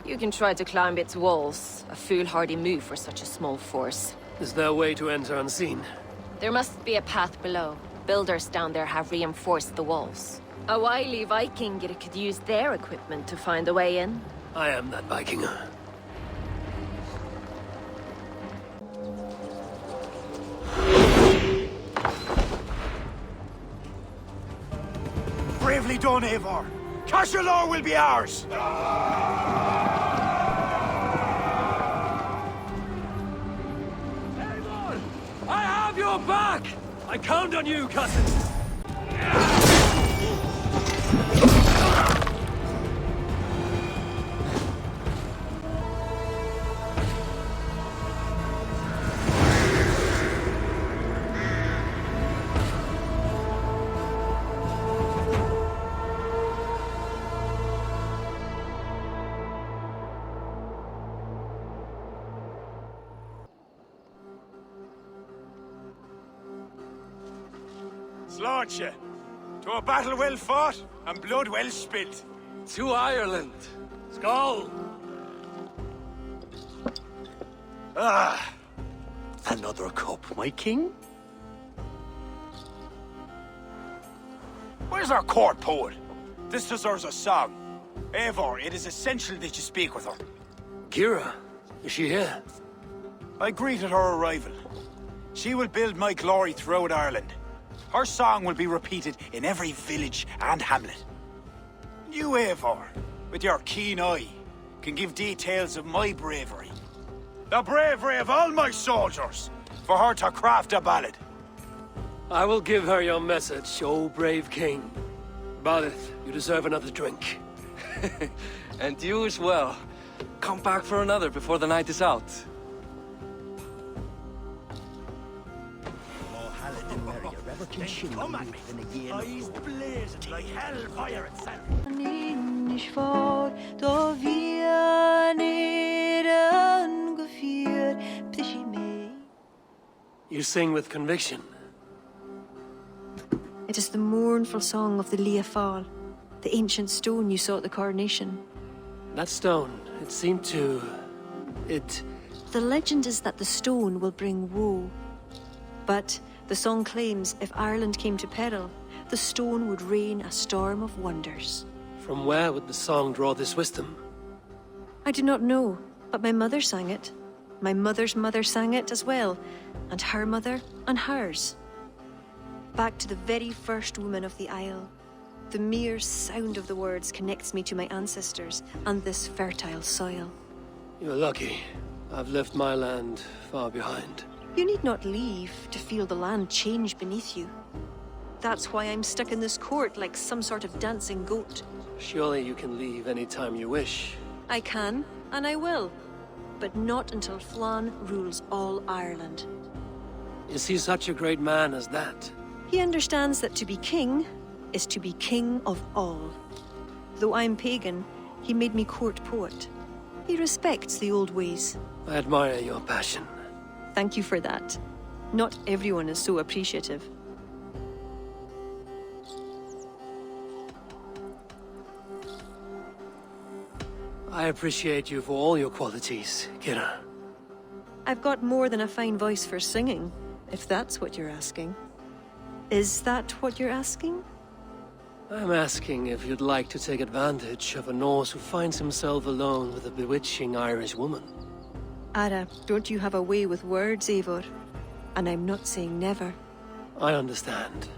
You can try to climb its walls. A foolhardy move for such a small force. Is there a way to enter unseen? There must be a path below. Builders down there have reinforced the walls. A wily Viking could use their equipment to find a way in. I am that Vikinger. Bravely done, Eivor. Cashel will be ours. Eivor! I have your back! I count on you, cousin! Launch you. To a battle well fought and blood well spilt. To Ireland. Skull! Ah! Another cup, my king? Where's our court poet? This deserves a song. Eivor, it is essential that you speak with her. Kira, is she here? I greeted her arrival. She will build my glory throughout Ireland. Her song will be repeated in every village and hamlet. You, Eivor, with your keen eye, can give details of my bravery. The bravery of all my soldiers, for her to craft a ballad. I will give her your message, O brave king. Balith, you deserve another drink. And you as well. Come back for another before the night is out. Eyes blazing like hellfire itself. You sing with conviction. It is the mournful song of the Liafal, the ancient stone you saw at the coronation. That stone, it seemed to... The legend is that the stone will bring woe. But the song claims if Ireland came to peril, the stone would rain a storm of wonders. From where would the song draw this wisdom? I do not know, but my mother sang it. My mother's mother sang it as well, and her mother and hers. Back to the very first woman of the Isle. The mere sound of the words connects me to my ancestors and this fertile soil. You're lucky. I've left my land far behind. You need not leave to feel the land change beneath you. That's why I'm stuck in this court like some sort of dancing goat. Surely you can leave any time you wish. I can, and I will. But not until Flann rules all Ireland. Is he such a great man as that? He understands that to be king is to be king of all. Though I'm pagan, he made me court poet. He respects the old ways. I admire your passion. Thank you for that. Not everyone is so appreciative. I appreciate you for all your qualities, Kira. I've got more than a fine voice for singing, if that's what you're asking. Is that what you're asking? I'm asking if you'd like to take advantage of a Norse who finds himself alone with a bewitching Irish woman. Ara, don't you have a way with words, Eivor? And I'm not saying never. I understand.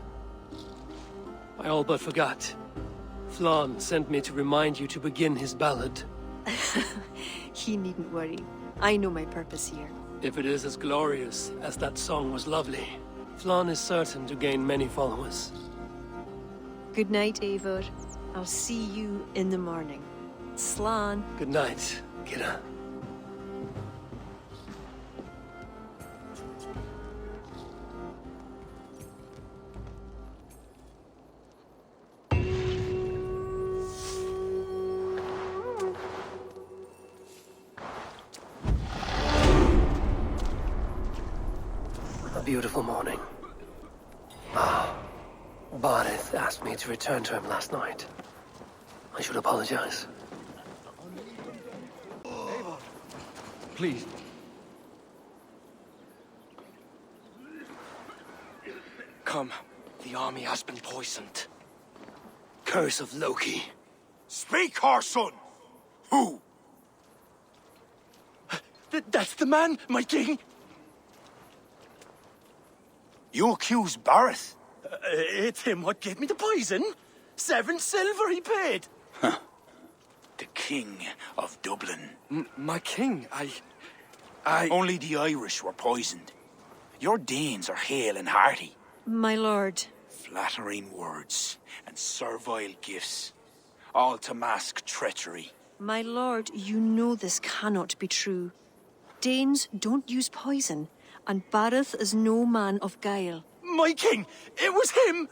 I all but forgot. Flann sent me to remind you to begin his ballad. He needn't worry. I know my purpose here. If it is as glorious as that song was lovely, Flann is certain to gain many followers. Good night, Eivor. I'll see you in the morning. Slán. Good night, Kira. A beautiful morning. Barith asked me to return to him last night. I should apologize. Please. Come. The army has been poisoned. Curse of Loki. Speak, our son! Who? That's the man, my king! You accuse Barith? It's him what gave me the poison. 7 silver he paid. Huh. The king of Dublin. My king, I... Only the Irish were poisoned. Your Danes are hale and hearty. My lord. Flattering words and servile gifts, all to mask treachery. My lord, you know this cannot be true. Danes don't use poison, and Barith is no man of guile. My king, it was him!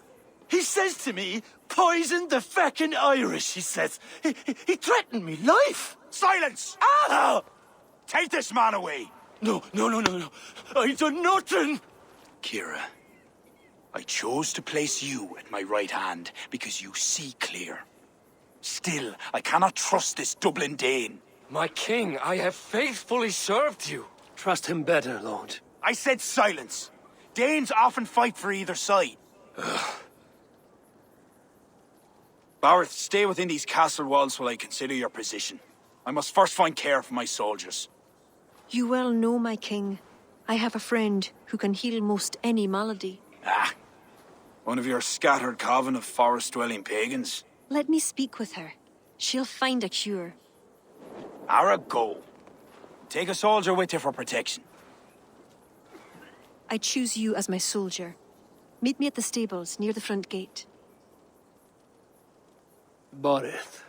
He says to me, poison the feckin' Irish, he says. He threatened me life! Silence! Ah! Take this man away! No. I done nothing! Kira, I chose to place you at my right hand because you see clear. Still, I cannot trust this Dublin Dane. My king, I have faithfully served you. Trust him better, Lord. I said silence. Danes often fight for either side. Barith, stay within these castle walls while I consider your position. I must first find care for my soldiers. You well know, my king. I have a friend who can heal most any malady. Ah, one of your scattered coven of forest-dwelling pagans. Let me speak with her. She'll find a cure. Ara, go. Take a soldier with you for protection. I choose you as my soldier. Meet me at the stables near the front gate. Borith,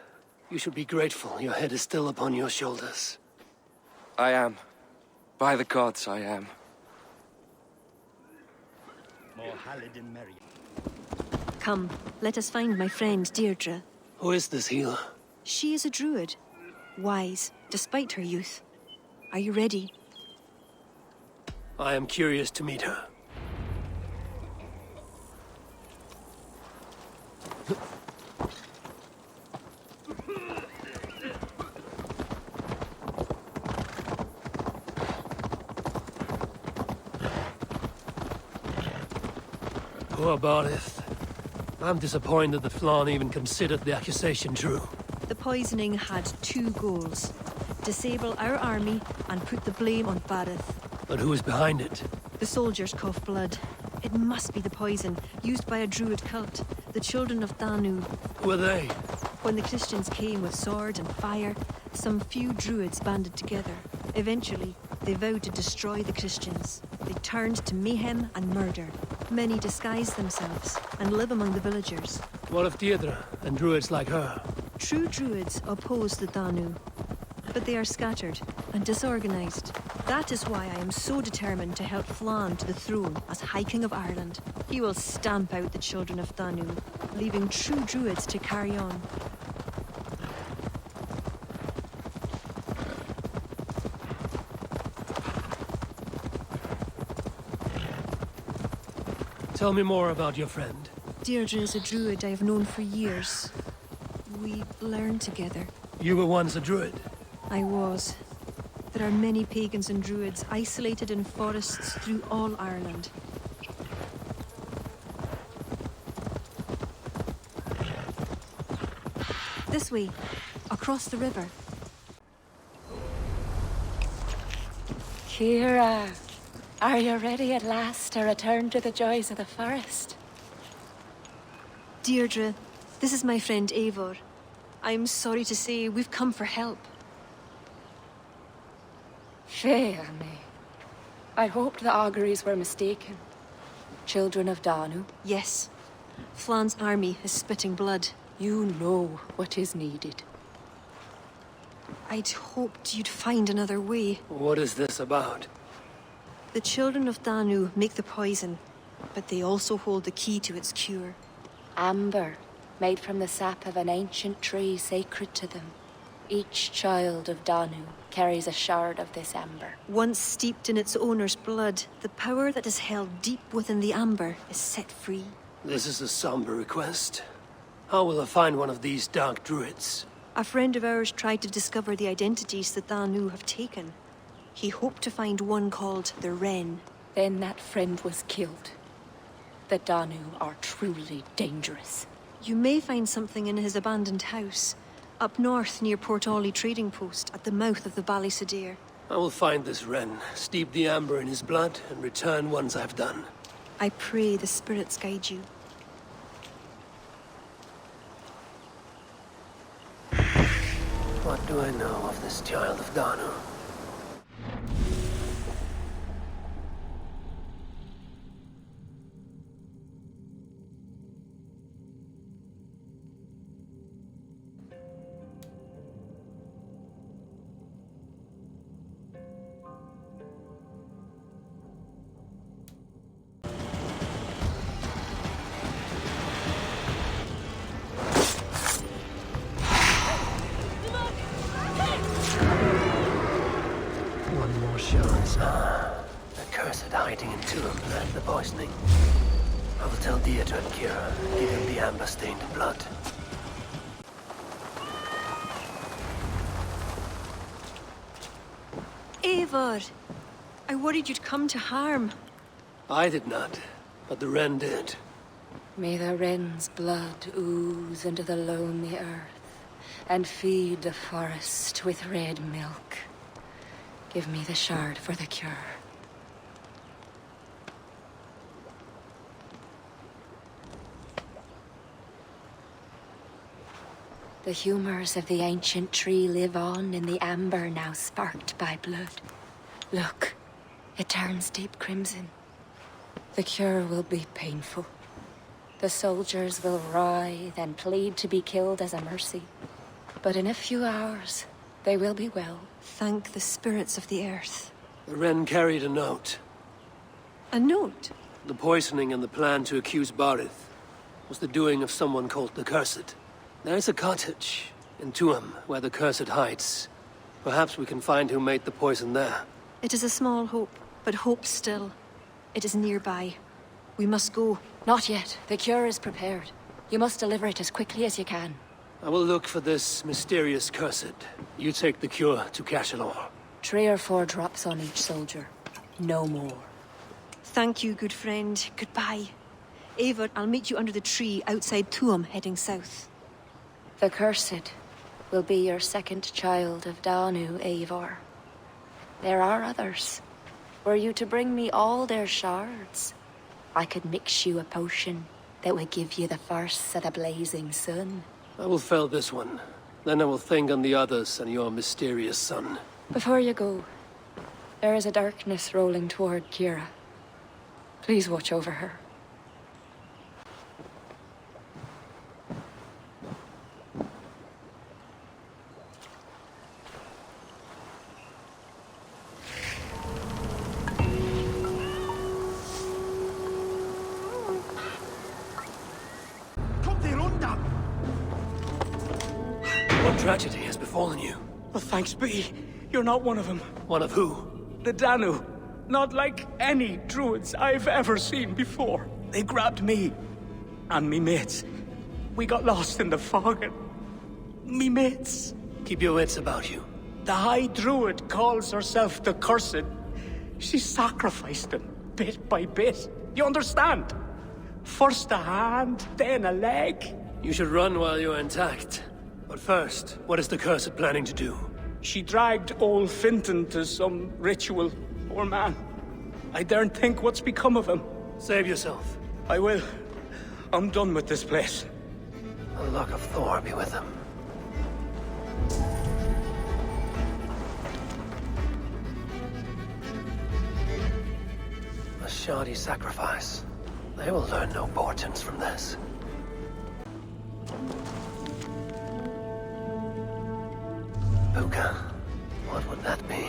you should be grateful your head is still upon your shoulders. I am. By the gods, I am. Come, let us find my friend Deirdre. Who is this healer? She is a druid. Wise, despite her youth. Are you ready? I am curious to meet her. Poor Borith. I'm disappointed that Flann even considered the accusation true. The poisoning had two goals. Disable our army and put the blame on Barith. But who is behind it? The soldiers cough blood. It must be the poison, used by a druid cult, the children of Danu. Who are they? When the Christians came with sword and fire, some few druids banded together. Eventually, they vowed to destroy the Christians. They turned to mayhem and murder. Many disguise themselves and live among the villagers. What of Deirdre and druids like her? True druids oppose the Danu, but they are scattered and disorganized. That is why I am so determined to help Flann to the throne as High King of Ireland. He will stamp out the children of Danu, leaving true druids to carry on. Tell me more about your friend. Deirdre is a druid I have known for years. We learned together. You were once a druid. I was. There are many pagans and druids isolated in forests through all Ireland. This way, across the river. Kira, are you ready at last to return to the joys of the forest? Deirdre, this is my friend Eivor. I'm sorry to say we've come for help. Fear me. I hoped the auguries were mistaken. Children of Danu? Yes. Flann's army is spitting blood. You know what is needed. I'd hoped you'd find another way. What is this about? The children of Danu make the poison, but they also hold the key to its cure. Amber, made from the sap of an ancient tree sacred to them. Each child of Danu carries a shard of this amber. Once steeped in its owner's blood, the power that is held deep within the amber is set free. This is a somber request. How will I find one of these dark druids? A friend of ours tried to discover the identities the Danu have taken. He hoped to find one called the Wren. Then that friend was killed. The Danu are truly dangerous. You may find something in his abandoned house, up north near Port Ollie trading post at the mouth of the Ballysadare. I will find this Wren, steep the amber in his blood, and return once I've done. I pray the spirits guide you. What do I know of this child of Danu? The cursed hiding in tomb led the poisoning. I will tell Deirdre and Kira, give him the amber-stained blood. Eivor! I worried you'd come to harm. I did not, but the Wren did. May the Wren's blood ooze into the lonely earth and feed the forest with red milk. Give me the shard for the cure. The humors of the ancient tree live on in the amber now sparked by blood. Look, it turns deep crimson. The cure will be painful. The soldiers will writhe and plead to be killed as a mercy. But in a few hours, they will be well. Thank the spirits of the earth. The Wren carried a note. A note? The poisoning and the plan to accuse Barith was the doing of someone called the Cursed. There's a cottage in Tuam where the Cursed hides. Perhaps we can find who made the poison there. It is a small hope, but hope still. It is nearby. We must go. Not yet. The cure is prepared. You must deliver it as quickly as you can. I will look for this mysterious Cursed. You take the cure to Cashalor. 3 or 4 drops on each soldier. No more. Thank you, good friend. Goodbye. Eivor, I'll meet you under the tree outside Tuam, heading south. The Cursed will be your second child of Danu, Eivor. There are others. Were you to bring me all their shards, I could mix you a potion that would give you the first of the blazing sun. I will fell this one. Then I will think on the others and your mysterious son. Before you go, there is a darkness rolling toward Kira. Please watch over her. What tragedy has befallen you? Well, thanks be. You're not one of them. One of who? The Danu. Not like any druids I've ever seen before. They grabbed me and me mates. We got lost in the fog and me mates. Keep your wits about you. The High Druid calls herself the Cursed. She sacrificed them, bit by bit. You understand? First a hand, then a leg. You should run while you're intact. But first, what is the Cursed planning to do? She dragged old Finton to some ritual. Poor man. I daren't think what's become of him. Save yourself. I will. I'm done with this place. The luck of Thor be with him. A shoddy sacrifice. They will learn no portents from this. Puka. What would that be?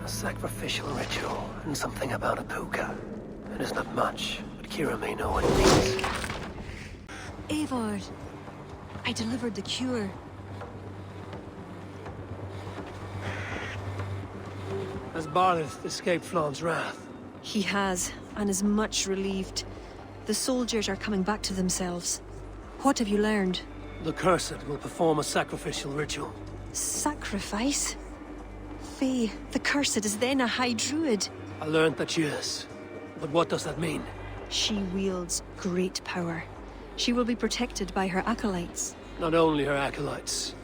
A sacrificial ritual, and something about a puka. It is not much, but Kira may know what it means. Eivor, I delivered the cure. Has Barith escaped Flawn's wrath? He has, and is much relieved. The soldiers are coming back to themselves. What have you learned? The Cursed will perform a sacrificial ritual. Sacrifice? Faye, the Cursed is then a High Druid. I learned that she is. But what does that mean? She wields great power. She will be protected by her acolytes. Not only her acolytes.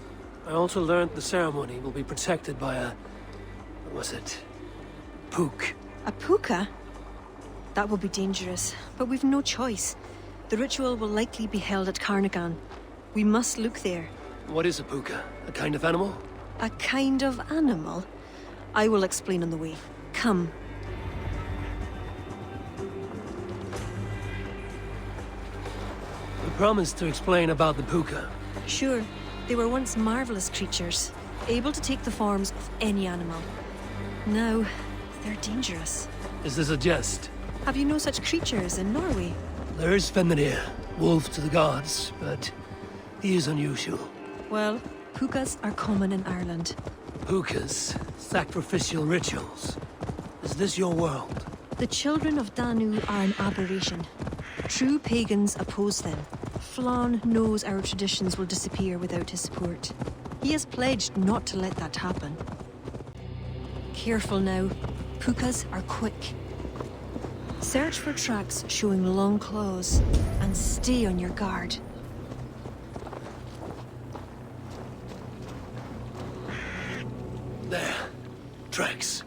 I also learned the ceremony will be protected by a... what was it? Pook. A puka? That will be dangerous, but we've no choice. The ritual will likely be held at Carnagan. We must look there. What is a puka? A kind of animal? A kind of animal? I will explain on the way. Come. You promised to explain about the puka. Sure. They were once marvelous creatures, able to take the forms of any animal. Now, they're dangerous. Is this a jest? Have you no such creatures in Norway? There is Fenrir, wolf to the gods, but he is unusual. Well, pukas are common in Ireland. Pukas? Sacrificial rituals. Is this your world? The children of Danu are an aberration. True pagans oppose them. Flann knows our traditions will disappear without his support. He has pledged not to let that happen. Careful now. Pukas are quick. Search for tracks showing long claws, and stay on your guard. There. Tracks.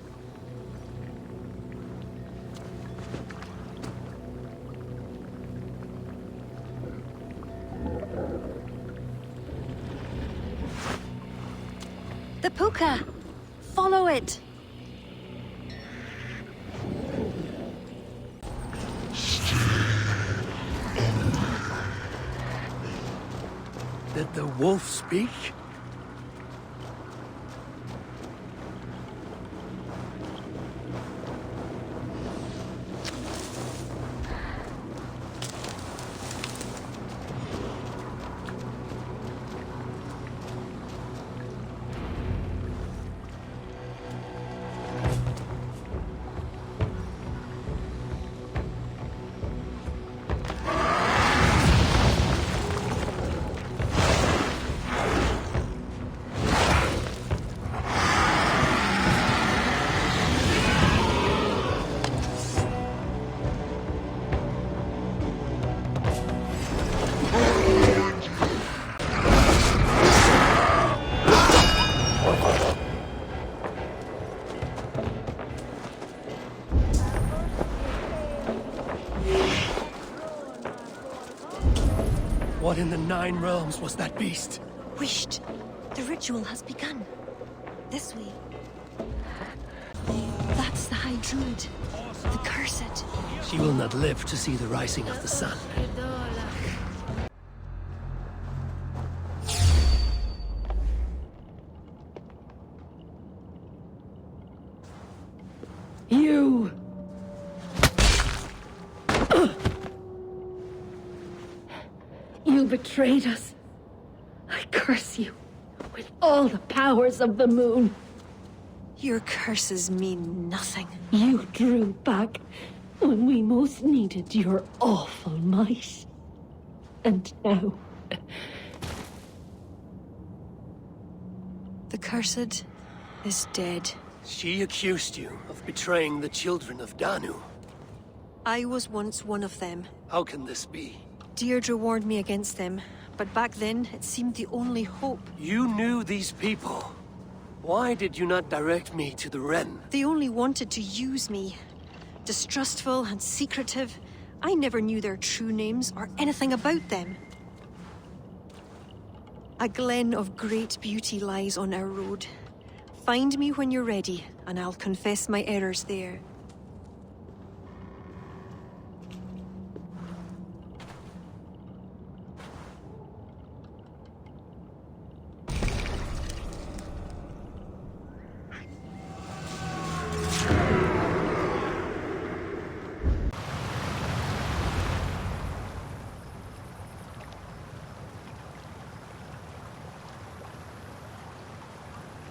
The puka! Follow it! Did the wolf speak? What in the Nine Realms was that beast? Wished. The ritual has begun. This way. That's the High Druid. The Cursed. She will not live to see the rising of the sun. You! You betrayed us. I curse you with all the powers of the moon. Your curses mean nothing. You drew back when we most needed your awful might. And now... The Cursed is dead. She accused you of betraying the children of Danu. I was once one of them. How can this be? Deirdre warned me against them, but back then it seemed the only hope. You knew these people. Why did you not direct me to the Wren? They only wanted to use me. Distrustful and secretive. I never knew their true names or anything about them. A glen of great beauty lies on our road. Find me when you're ready, and I'll confess my errors there.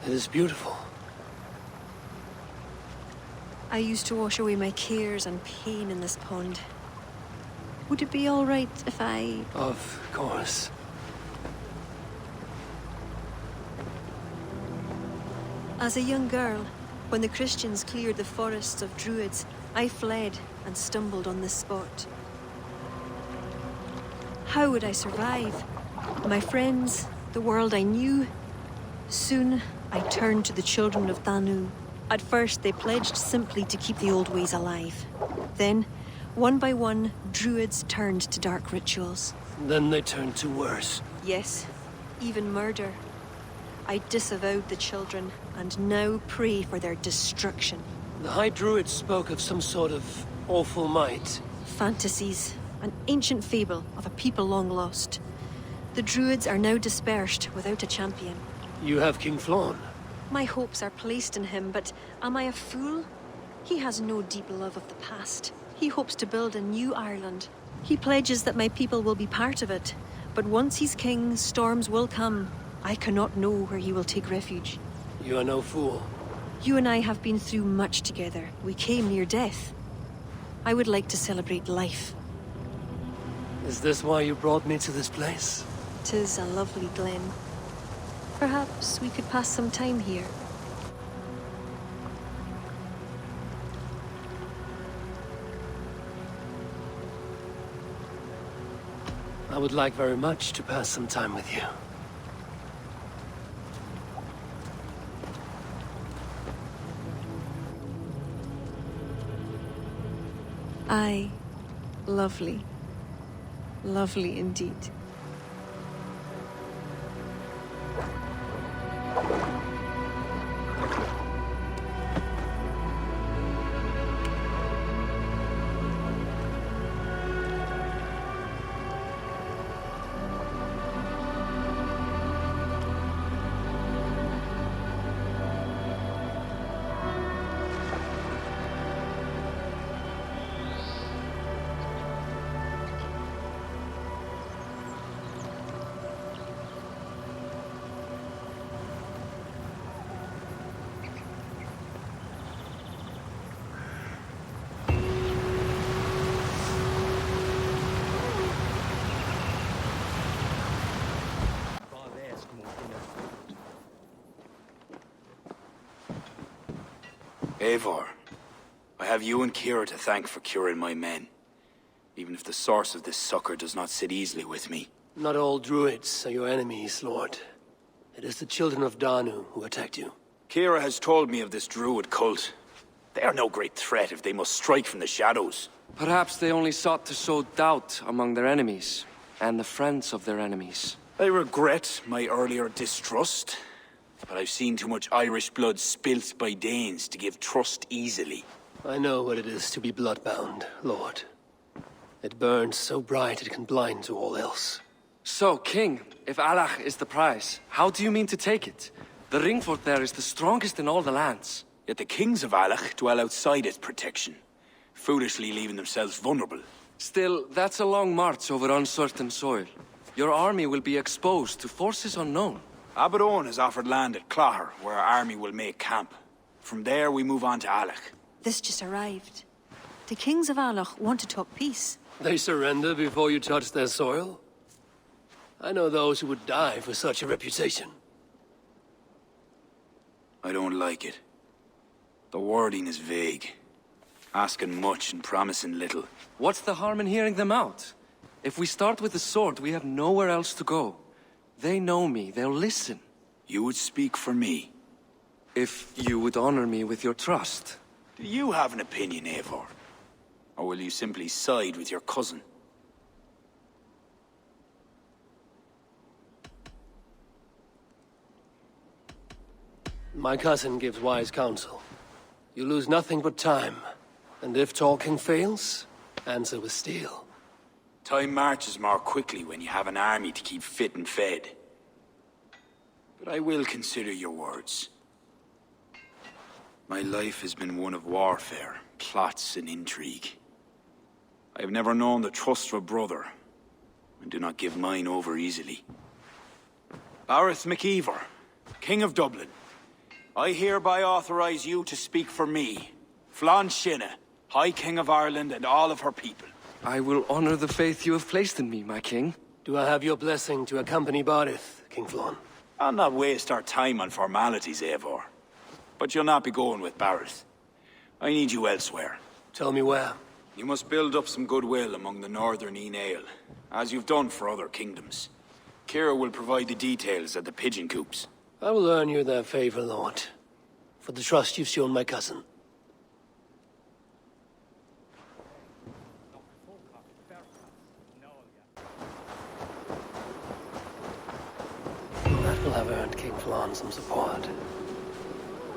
It is beautiful. I used to wash away my cares and pain in this pond. Would it be all right if I... Of course. As a young girl, when the Christians cleared the forests of Druids, I fled and stumbled on this spot. How would I survive? My friends, the world I knew. Soon, I turned to the children of Danu. At first, they pledged simply to keep the old ways alive. Then, one by one, Druids turned to dark rituals. Then they turned to worse. Yes, even murder. I disavowed the children, and now pray for their destruction. The High Druid spoke of some sort of awful might. Fantasies, an ancient fable of a people long lost. The Druids are now dispersed without a champion. You have King Flann. My hopes are placed in him, but am I a fool? He has no deep love of the past. He hopes to build a new Ireland. He pledges that my people will be part of it. But once he's king, storms will come. I cannot know where he will take refuge. You are no fool. You and I have been through much together. We came near death. I would like to celebrate life. Is this why you brought me to this place? 'Tis a lovely glen. Perhaps we could pass some time here. I would like very much to pass some time with you. Aye. Lovely. Lovely indeed. Eivor, I have you and Kira to thank for curing my men. Even if the source of this succor does not sit easily with me. Not all druids are your enemies, Lord. It is the children of Danu who attacked you. Kira has told me of this druid cult. They are no great threat if they must strike from the shadows. Perhaps they only sought to sow doubt among their enemies, and the friends of their enemies. I regret my earlier distrust, but I've seen too much Irish blood spilt by Danes to give trust easily. I know what it is to be bloodbound, Lord. It burns so bright it can blind to all else. So, King, if Alach is the prize, how do you mean to take it? The ring fort there is the strongest in all the lands. Yet the kings of Alach dwell outside its protection, foolishly leaving themselves vulnerable. Still, that's a long march over uncertain soil. Your army will be exposed to forces unknown. Abaddon has offered land at Clogher, where our army will make camp. From there, we move on to Alach. This just arrived. The kings of Alach want to talk peace. They surrender before you touch their soil? I know those who would die for such a reputation. I don't like it. The wording is vague. Asking much and promising little. What's the harm in hearing them out? If we start with the sword, we have nowhere else to go. They know me, they'll listen. You would speak for me? If you would honor me with your trust. Do you have an opinion, Eivor? Or will you simply side with your cousin? My cousin gives wise counsel. You lose nothing but time. And if talking fails, answer with steel. Time marches more quickly when you have an army to keep fit and fed. But I will consider your words. My life has been one of warfare, plots and intrigue. I have never known the trust of a brother, and do not give mine over easily. Bareth McEver, King of Dublin, I hereby authorize you to speak for me, Flann Shinna, High King of Ireland and all of her people. I will honor the faith you have placed in me, my king. Do I have your blessing to accompany Bareth, King Flann? I'll not waste our time on formalities, Eivor. But you'll not be going with Bareth. I need you elsewhere. Tell me where. You must build up some goodwill among the northern Aenale, as you've done for other kingdoms. Kira will provide the details at the pigeon coops. I will earn you their favor, Lord, for the trust you've shown my cousin. That will have earned King Flann some support.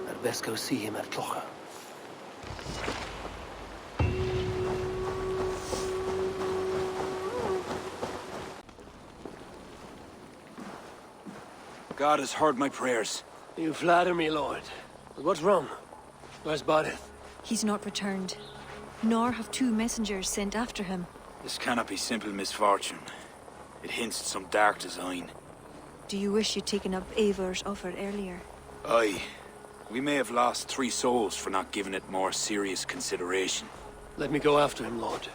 I'd best go see him at Clogher. God has heard my prayers. You flatter me, Lord. But what's wrong? Where's Bareth? He's not returned. Nor have two messengers sent after him. This cannot be simple misfortune. It hints at some dark design. Do you wish you'd taken up Eivor's offer earlier? Aye. We may have lost 3 souls for not giving it more serious consideration. Let me go after him, Lord.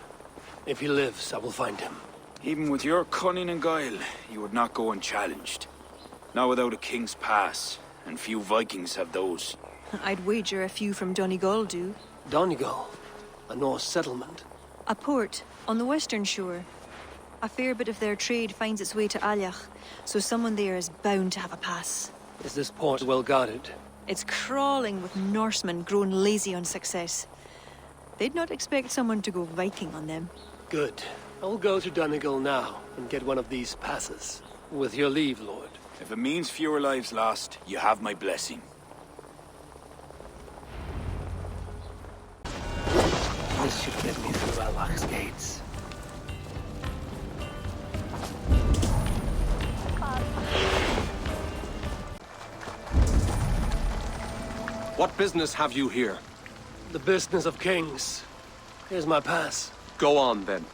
If he lives, I will find him. Even with your cunning and guile, you would not go unchallenged. Not without a king's pass, and few Vikings have those. I'd wager a few from Donegal do. Donegal? A Norse settlement? A port, on the western shore. A fair bit of their trade finds its way to Aljach, so someone there is bound to have a pass. Is this port well guarded? It's crawling with Norsemen grown lazy on success. They'd not expect someone to go Viking on them. Good. I will go to Donegal now and get one of these passes. With your leave, Lord. If it means fewer lives lost, you have my blessing. This should get me through Alach's gates. What business have you here? The business of kings. Here's my pass. Go on, then.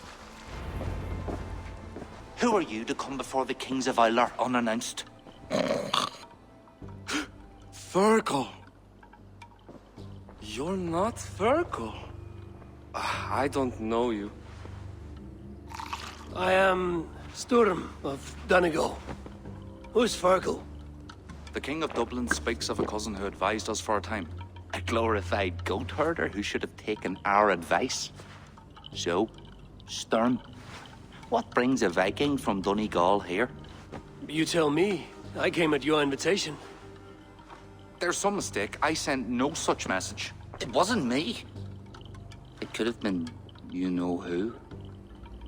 Who are you to come before the kings of Ireland unannounced? Fergal. You're not Fergal. I don't know you. I am Sturm of Donegal. Who's Fergal? The King of Dublin speaks of a cousin who advised us for a time. A a glorified goat herder who should have taken our advice. So, Sturm, what brings a Viking from Donegal here? You tell me. I came at your invitation. There's some mistake. I sent no such message. It wasn't me. It could have been you-know-who.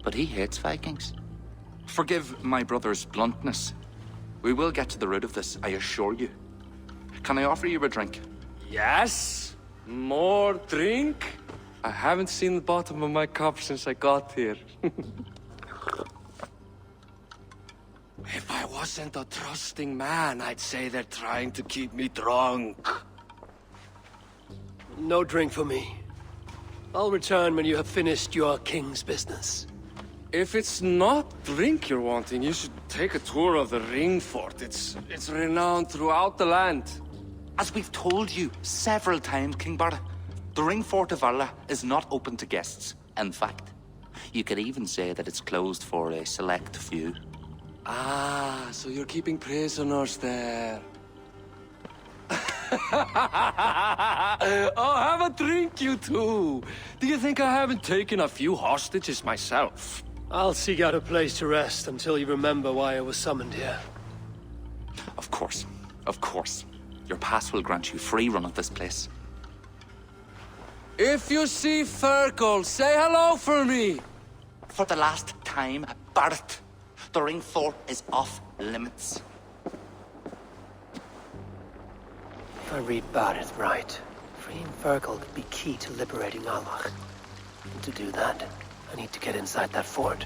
But he hates Vikings. Forgive my brother's bluntness. We will get to the root of this, I assure you. Can I offer you a drink? Yes? More drink? I haven't seen the bottom of my cup since I got here. If I wasn't a trusting man, I'd say they're trying to keep me drunk. No drink for me. I'll return when you have finished your king's business. If it's not drink you're wanting, you should take a tour of the ring fort. It's renowned throughout the land. As we've told you several times, King Barda, the ring fort of Valhalla is not open to guests. In fact, you could even say that it's closed for a select few. Ah, so you're keeping prisoners there. Oh, have a drink, you two. Do you think I haven't taken a few hostages myself? I'll seek out a place to rest until you remember why I was summoned here. Of course. Of course. Your pass will grant you free run of this place. If you see Fergal, say hello for me. For the last time, Barrett, the ring fort is off limits. If I read Barrett right, freeing Fergal could be key to liberating Almach. And to do that, I need to get inside that fort.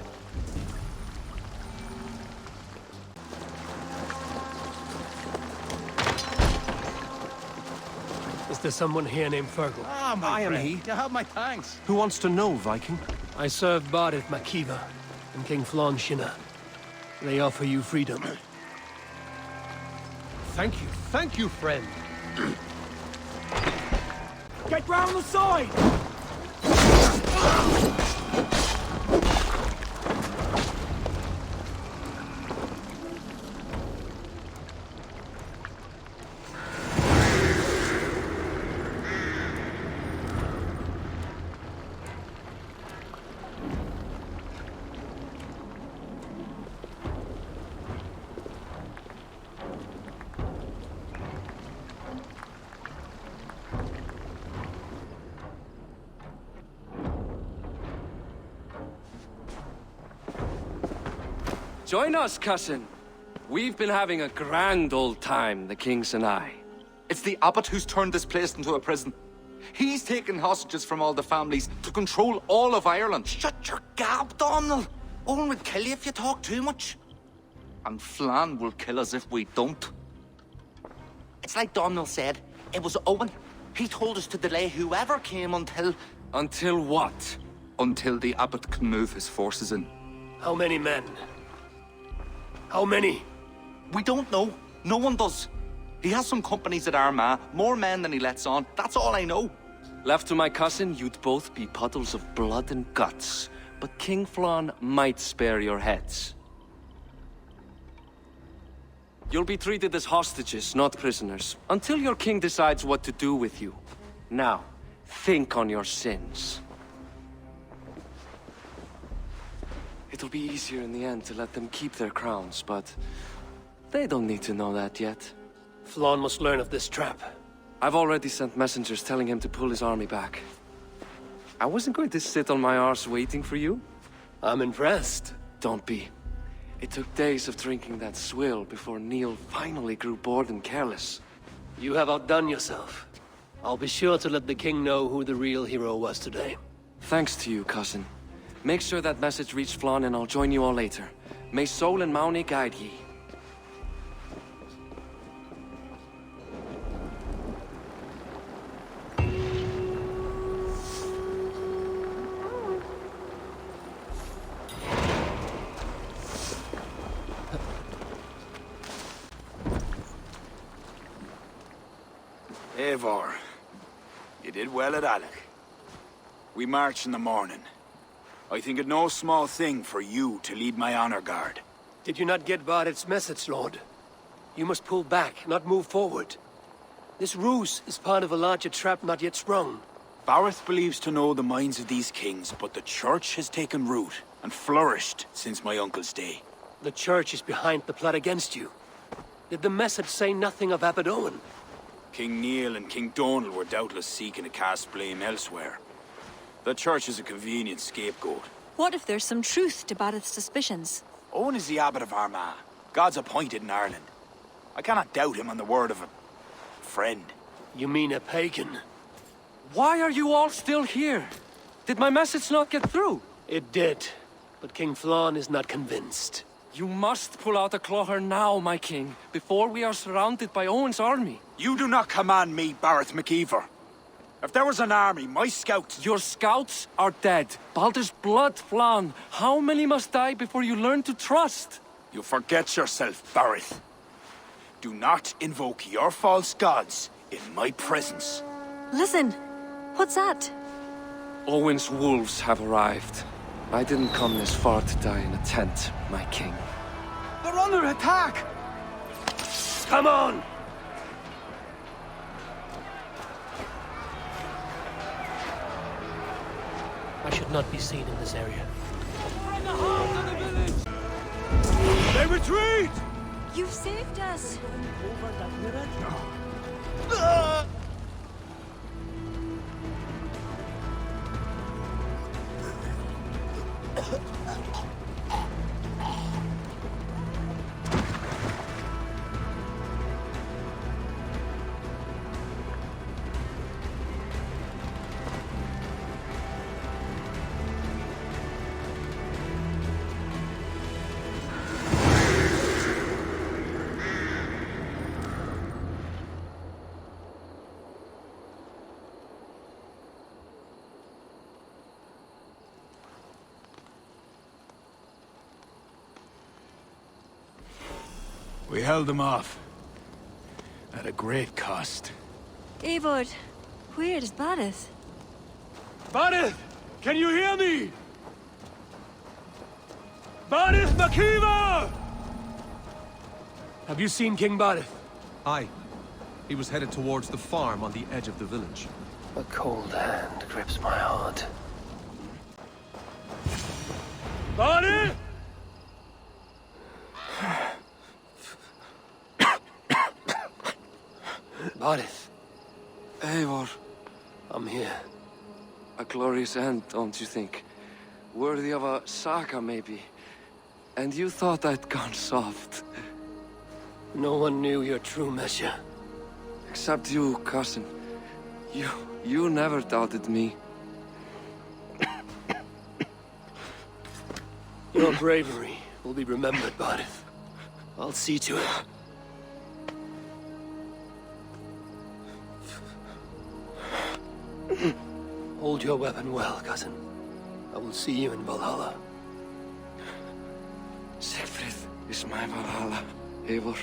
Is there someone here named Fergal? Ah, my friend. I am he. You have my thanks. Who wants to know, Viking? I served Barrett Makiva and King Flan Shinna. They offer you freedom. Thank you, friend. Get round the side! Join us, cousin. We've been having a grand old time, the kings and I. It's the abbot who's turned this place into a prison. He's taken hostages from all the families to control all of Ireland. Shut your gab, Domhnall. Owen would kill you if you talk too much. And Flan will kill us if we don't. It's like Domhnall said, it was Owen. He told us to delay whoever came until... Until what? Until the abbot can move his forces in. How many men? How many? We don't know. No one does. He has some companies at Armagh, more men than he lets on. That's all I know. Left to my cousin, you'd both be puddles of blood and guts. But King Flan might spare your heads. You'll be treated as hostages, not prisoners, until your king decides what to do with you. Now, think on your sins. It'll be easier in the end to let them keep their crowns, but they don't need to know that yet. Flan must learn of this trap. I've already sent messengers telling him to pull his army back. I wasn't going to sit on my arse waiting for you. I'm impressed. Don't be. It took days of drinking that swill before Neil finally grew bored and careless. You have outdone yourself. I'll be sure to let the king know who the real hero was today. Thanks to you, cousin. Make sure that message reached Flan and I'll join you all later. May Sol and Mauni guide ye. Eivor, you did well at Alec. We march in the morning. I think it no small thing for you to lead my honor guard. Did you not get Barrett's message, Lord? You must pull back, not move forward. This ruse is part of a larger trap not yet sprung. Bareth believes to know the minds of these kings, but the Church has taken root and flourished since my uncle's day. The Church is behind the plot against you. Did the message say nothing of Abbot Owen? King Neil and King Donald were doubtless seeking to cast blame elsewhere. The Church is a convenient scapegoat. What if there's some truth to Bareth's suspicions? Owen is the Abbot of Armagh, God's appointed in Ireland. I cannot doubt him on the word of a friend. You mean a pagan? Why are you all still here? Did my message not get through? It did, but King Flann is not convinced. You must pull out a clawher now, my king, before we are surrounded by Owen's army. You do not command me, Bareth McKeever. If there was an army, my scouts... Your scouts are dead. Baldur's blood, Flann. How many must die before you learn to trust? You forget yourself, Bareth. Do not invoke your false gods in my presence. Listen, what's that? Owen's wolves have arrived. I didn't come this far to die in a tent, my king. They're under attack! Come on! I should not be seen in this area. We're in the heart of the village! They retreat! You've saved us! We held them off. At a great cost. Eivor, where is Bareth? Bareth! Can you hear me? Bareth McKeever! Have you seen King Bareth? Aye. He was headed towards the farm on the edge of the village. A cold hand grips my heart. Bareth! Bareth. Eivor. I'm here. A glorious end, don't you think? Worthy of a saga, maybe. And you thought I'd gone soft. No one knew your true measure. Except you, cousin. You never doubted me. Your bravery will be remembered, Bareth. I'll see to it. Hold your weapon well, cousin. I will see you in Valhalla. Siegfried is my Valhalla, Eivor.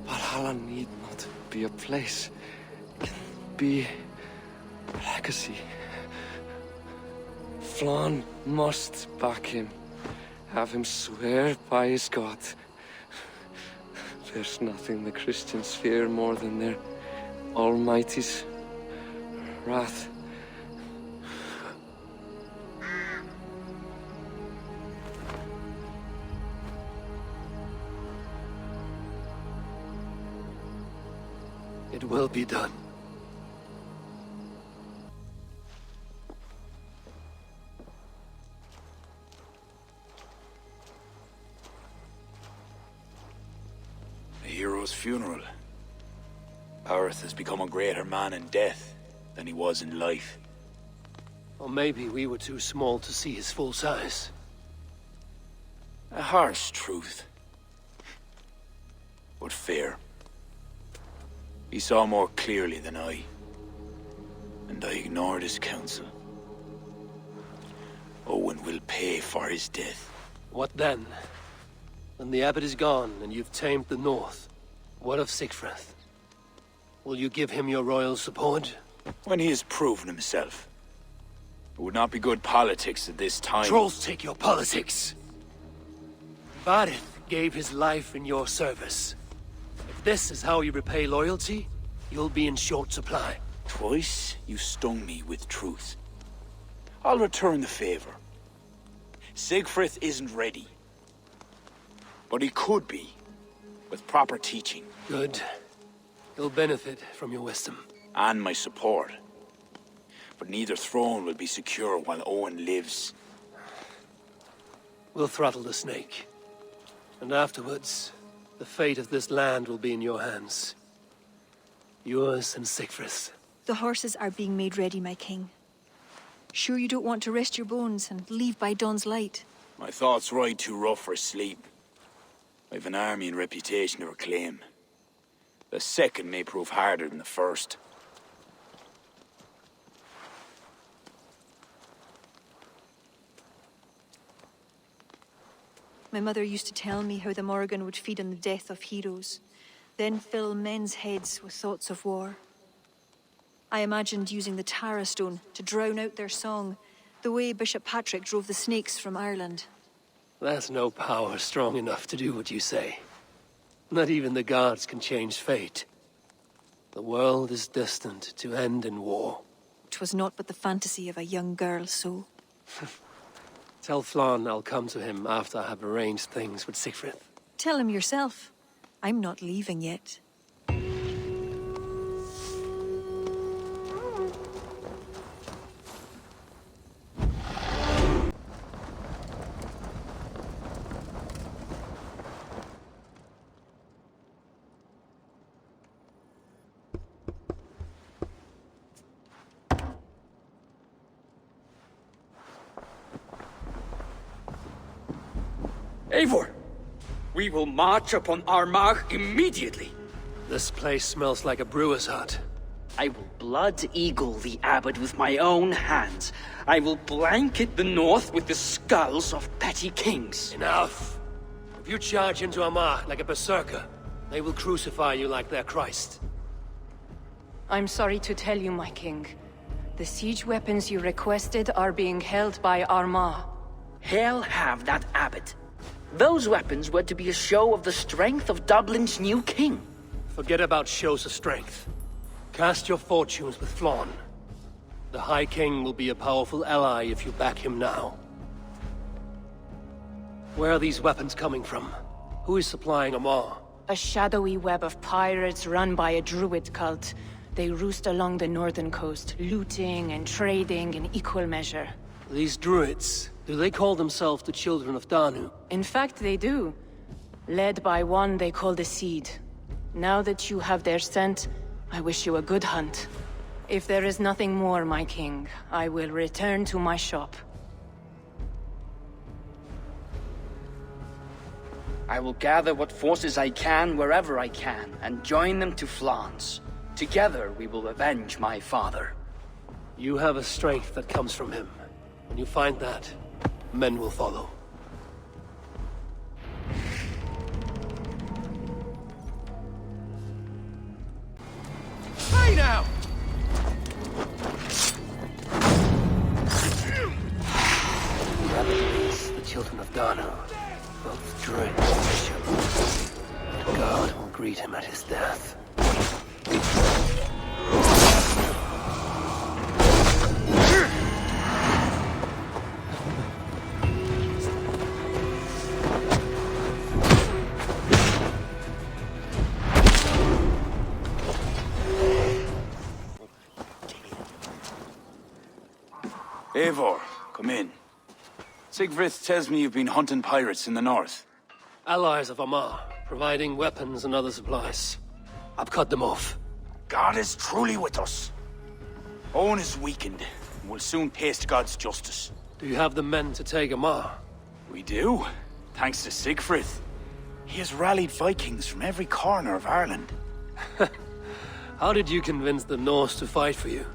Valhalla need not be a place. It can be a legacy. Flann must back him. Have him swear by his God. There's nothing the Christians fear more than their Almighty's wrath. It will be done. A hero's funeral. Bareth has become a greater man in death than he was in life. Or maybe we were too small to see his full size. A harsh truth. But fair. He saw more clearly than I. And I ignored his counsel. Owen will pay for his death. What then? When the abbot is gone and you've tamed the north, what of Siegfried? Will you give him your royal support? When he has proven himself. It would not be good politics at this time. Trolls take your politics. Bareth gave his life in your service. If this is how you repay loyalty, you'll be in short supply. Twice you stung me with truth. I'll return the favor. Sigfrid isn't ready. But he could be, with proper teaching. Good. He'll benefit from your wisdom. And my support. But neither throne will be secure while Owen lives. We'll throttle the snake. And afterwards, the fate of this land will be in your hands. Yours and Sigfrid's. The horses are being made ready, my king. Sure you don't want to rest your bones and leave by dawn's light? My thoughts ride too rough for sleep. I've an army and reputation to reclaim. The second may prove harder than the first. My mother used to tell me how the Morrigan would feed on the death of heroes, then fill men's heads with thoughts of war. I imagined using the Tara Stone to drown out their song, the way Bishop Patrick drove the snakes from Ireland. There's no power strong enough to do what you say. Not even the gods can change fate. The world is destined to end in war. 'Twas not but the fantasy of a young girl, so... Tell Flann I'll come to him after I have arranged things with Sigfrid. Tell him yourself. I'm not leaving yet. Eivor! We will march upon Armagh immediately! This place smells like a brewer's hut. I will blood eagle the abbot with my own hands. I will blanket the north with the skulls of petty kings. Enough! If you charge into Armagh like a berserker, they will crucify you like their Christ. I'm sorry to tell you, my king. The siege weapons you requested are being held by Armagh. Hell have that abbot. Those weapons were to be a show of the strength of Dublin's new king. Forget about shows of strength. Cast your fortunes with Flann. The High King will be a powerful ally if you back him now. Where are these weapons coming from? Who is supplying Armagh? A shadowy web of pirates run by a druid cult. They roost along the northern coast, looting and trading in equal measure. These druids, do they call themselves the Children of Danu? In fact, they do. Led by one they call the Seed. Now that you have their scent, I wish you a good hunt. If there is nothing more, my king, I will return to my shop. I will gather what forces I can wherever I can, and join them to Flann's. Together we will avenge my father. You have a strength that comes from him. When you find that, men will follow. Hey now! The Children of Danu, both druid and bishop. God will greet him at his death. Eivor, come in. Sigfrid tells me you've been hunting pirates in the north. Allies of Armagh, providing weapons and other supplies. I've cut them off. God is truly with us. Owen is weakened, and will soon taste God's justice. Do you have the men to take Armagh? We do, thanks to Sigfrid. He has rallied Vikings from every corner of Ireland. How did you convince the Norse to fight for you?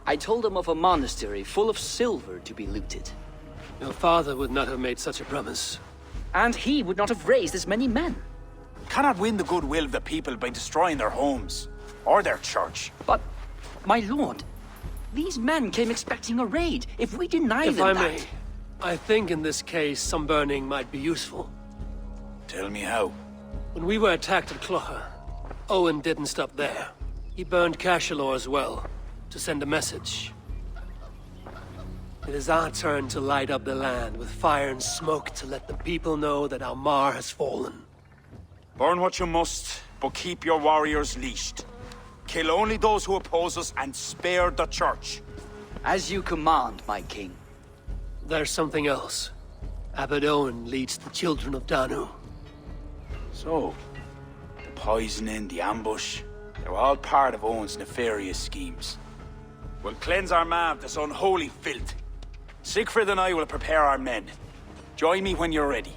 I told them of a monastery full of silver to be looted. Your father would not have made such a promise. And he would not have raised as many men. Cannot win the goodwill of the people by destroying their homes, or their church. But, my lord, these men came expecting a raid. If we deny them that... If I may, I think in this case some burning might be useful. Tell me how. When we were attacked at Clougha, Owen didn't stop there. He burned Cachalor as well, to send a message. It is our turn to light up the land with fire and smoke to let the people know that Almar has fallen. Burn what you must, but keep your warriors leashed. Kill only those who oppose us and spare the church. As you command, my king. There's something else. Abbot Owen leads the children of Danu. So, the poisoning, the ambush, they were all part of Owen's nefarious schemes. We'll cleanse our man of this unholy filth. Siegfried and I will prepare our men. Join me when you're ready.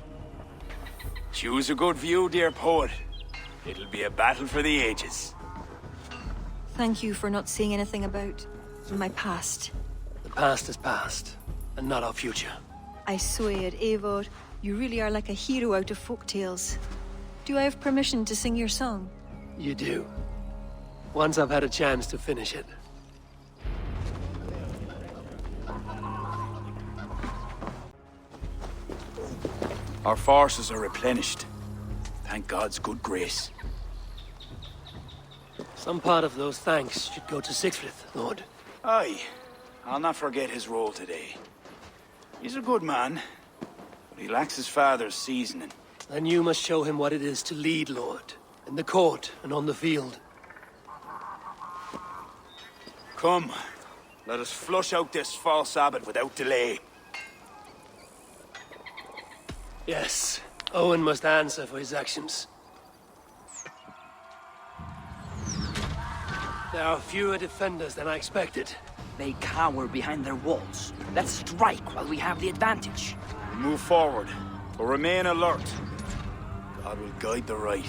Choose a good view, dear poet. It'll be a battle for the ages. Thank you for not saying anything about my past. The past is past, and not our future. I swear, Eivor, you really are like a hero out of folk tales. Do I have permission to sing your song? You do. Once I've had a chance to finish it. Our forces are replenished. Thank God's good grace. Some part of those thanks should go to Siegfried, Lord. Aye. I'll not forget his role today. He's a good man, but he lacks his father's seasoning. Then you must show him what it is to lead, Lord. In the court and on the field. Come, let us flush out this false abbot without delay. Yes, Owen must answer for his actions. There are fewer defenders than I expected. They cower behind their walls. Let's strike while we have the advantage. Move forward, but remain alert. God will guide the right.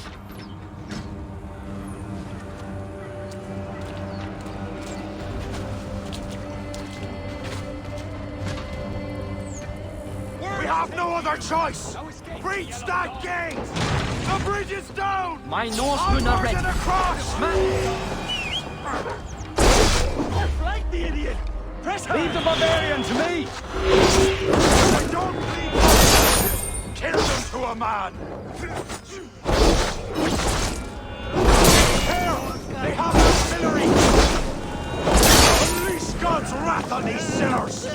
We have no other choice! Breach that gate! The bridge is down! My Norsemen are ready. Flank the idiot! Press her! Leave the barbarian to me! I don't leave! Kill them to a man! Here! They have artillery! Unleash God's wrath on these sinners!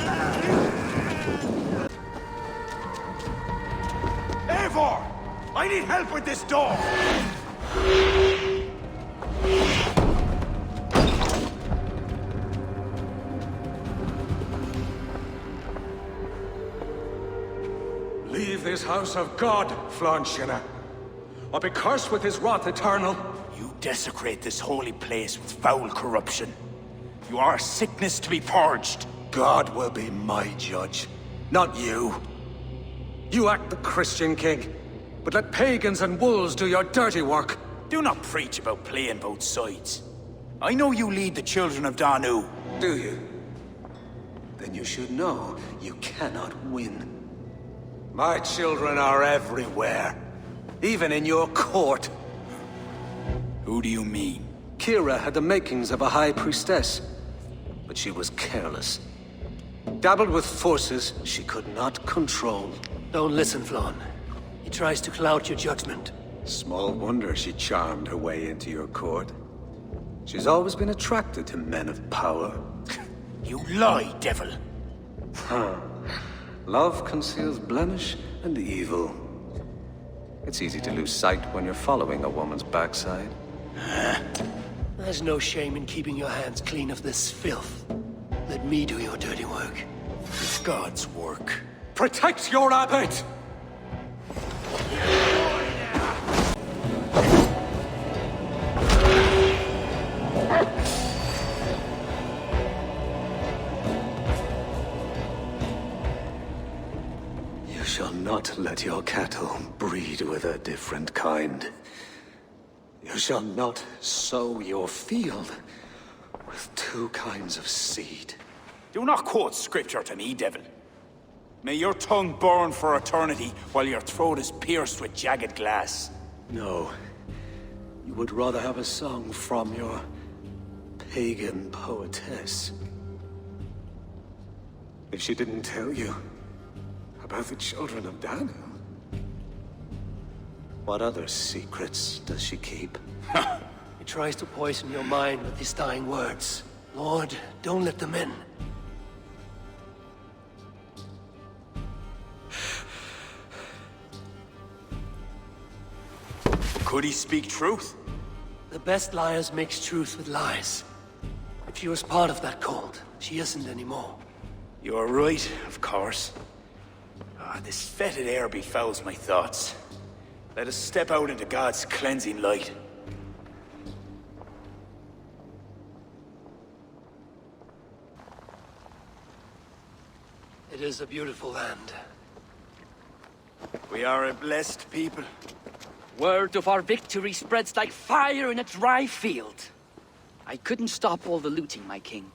Eivor! I need help with this door! Leave this house of God, Flanshina, or be cursed with his wrath eternal. You desecrate this holy place with foul corruption. You are a sickness to be purged. God will be my judge, not you. You act the Christian king, but let pagans and wolves do your dirty work. Do not preach about playing both sides. I know you lead the children of Danu. Do you? Then you should know you cannot win. My children are everywhere, even in your court. Who do you mean? Kira had the makings of a high priestess, but she was careless. Dabbled with forces she could not control. Don't listen, Flann. He tries to cloud your judgment. Small wonder she charmed her way into your court. She's always been attracted to men of power. You lie, devil! Love conceals blemish and evil. It's easy to lose sight when you're following a woman's backside. There's no shame in keeping your hands clean of this filth. Let me do your dirty work. It's God's work. Protect your abbot! You shall not let your cattle breed with a different kind. You shall not sow your field with two kinds of seed. Do not quote scripture to me, devil. May your tongue burn for eternity while your throat is pierced with jagged glass. No. You would rather have a song from your pagan poetess. If she didn't tell you about the children of Danu, what other secrets does she keep? He tries to poison your mind with his dying words. Lord, don't let them in. Could he speak truth? The best liars mix truth with lies. If she was part of that cult, she isn't anymore. You're right, of course. This fetid air befouls my thoughts. Let us step out into God's cleansing light. It is a beautiful land. We are a blessed people. Word of our victory spreads like fire in a dry field. I couldn't stop all the looting, my king.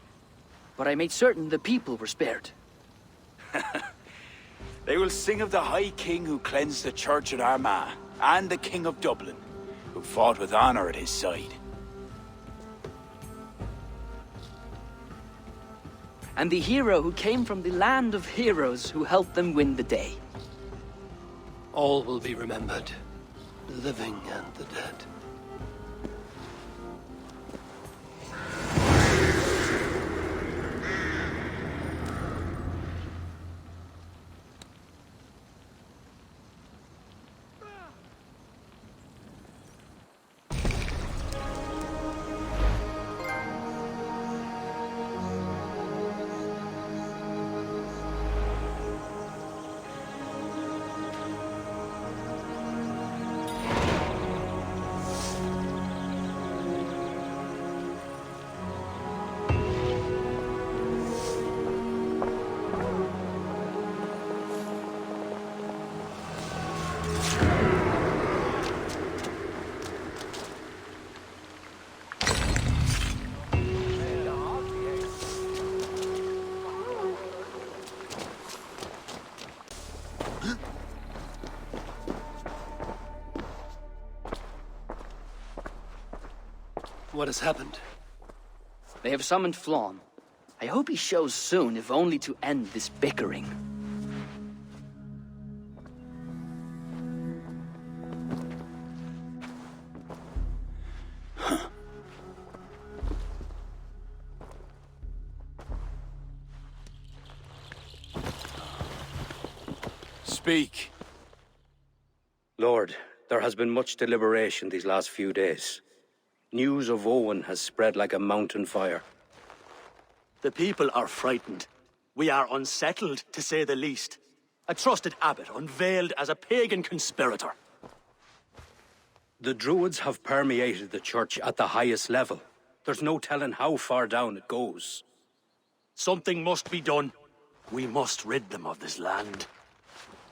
But I made certain the people were spared. They will sing of the High King who cleansed the church at Armagh, and the King of Dublin, who fought with honor at his side. And the hero who came from the land of heroes who helped them win the day. All will be remembered, the living and the dead. What has happened? They have summoned Flawn. I hope he shows soon, if only to end this bickering. Speak. Lord, there has been much deliberation these last few days. News of Owen has spread like a mountain fire. The people are frightened. We are unsettled, to say the least. A trusted abbot unveiled as a pagan conspirator. The Druids have permeated the church at the highest level. There's no telling how far down it goes. Something must be done. We must rid them of this land.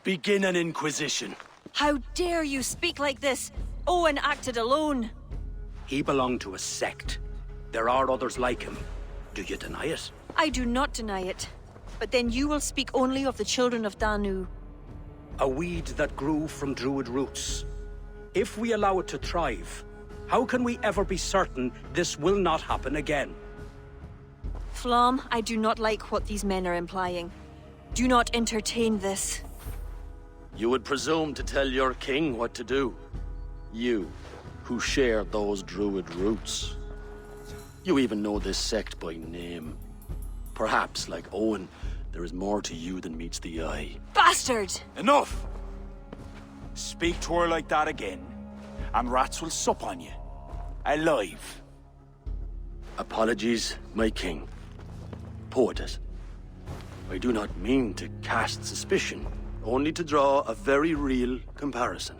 Begin an inquisition. How dare you speak like this? Owen acted alone. He belonged to a sect. There are others like him. Do you deny it? I do not deny it. But then you will speak only of the children of Danu. A weed that grew from Druid roots. If we allow it to thrive, how can we ever be certain this will not happen again? Flom, I do not like what these men are implying. Do not entertain this. You would presume to tell your king what to do. You, who share those Druid roots. You even know this sect by name. Perhaps, like Owen, there is more to you than meets the eye. Bastard! Enough! Speak to her like that again, and rats will sup on you. Alive. Apologies, my king. Poetess. I do not mean to cast suspicion, only to draw a very real comparison.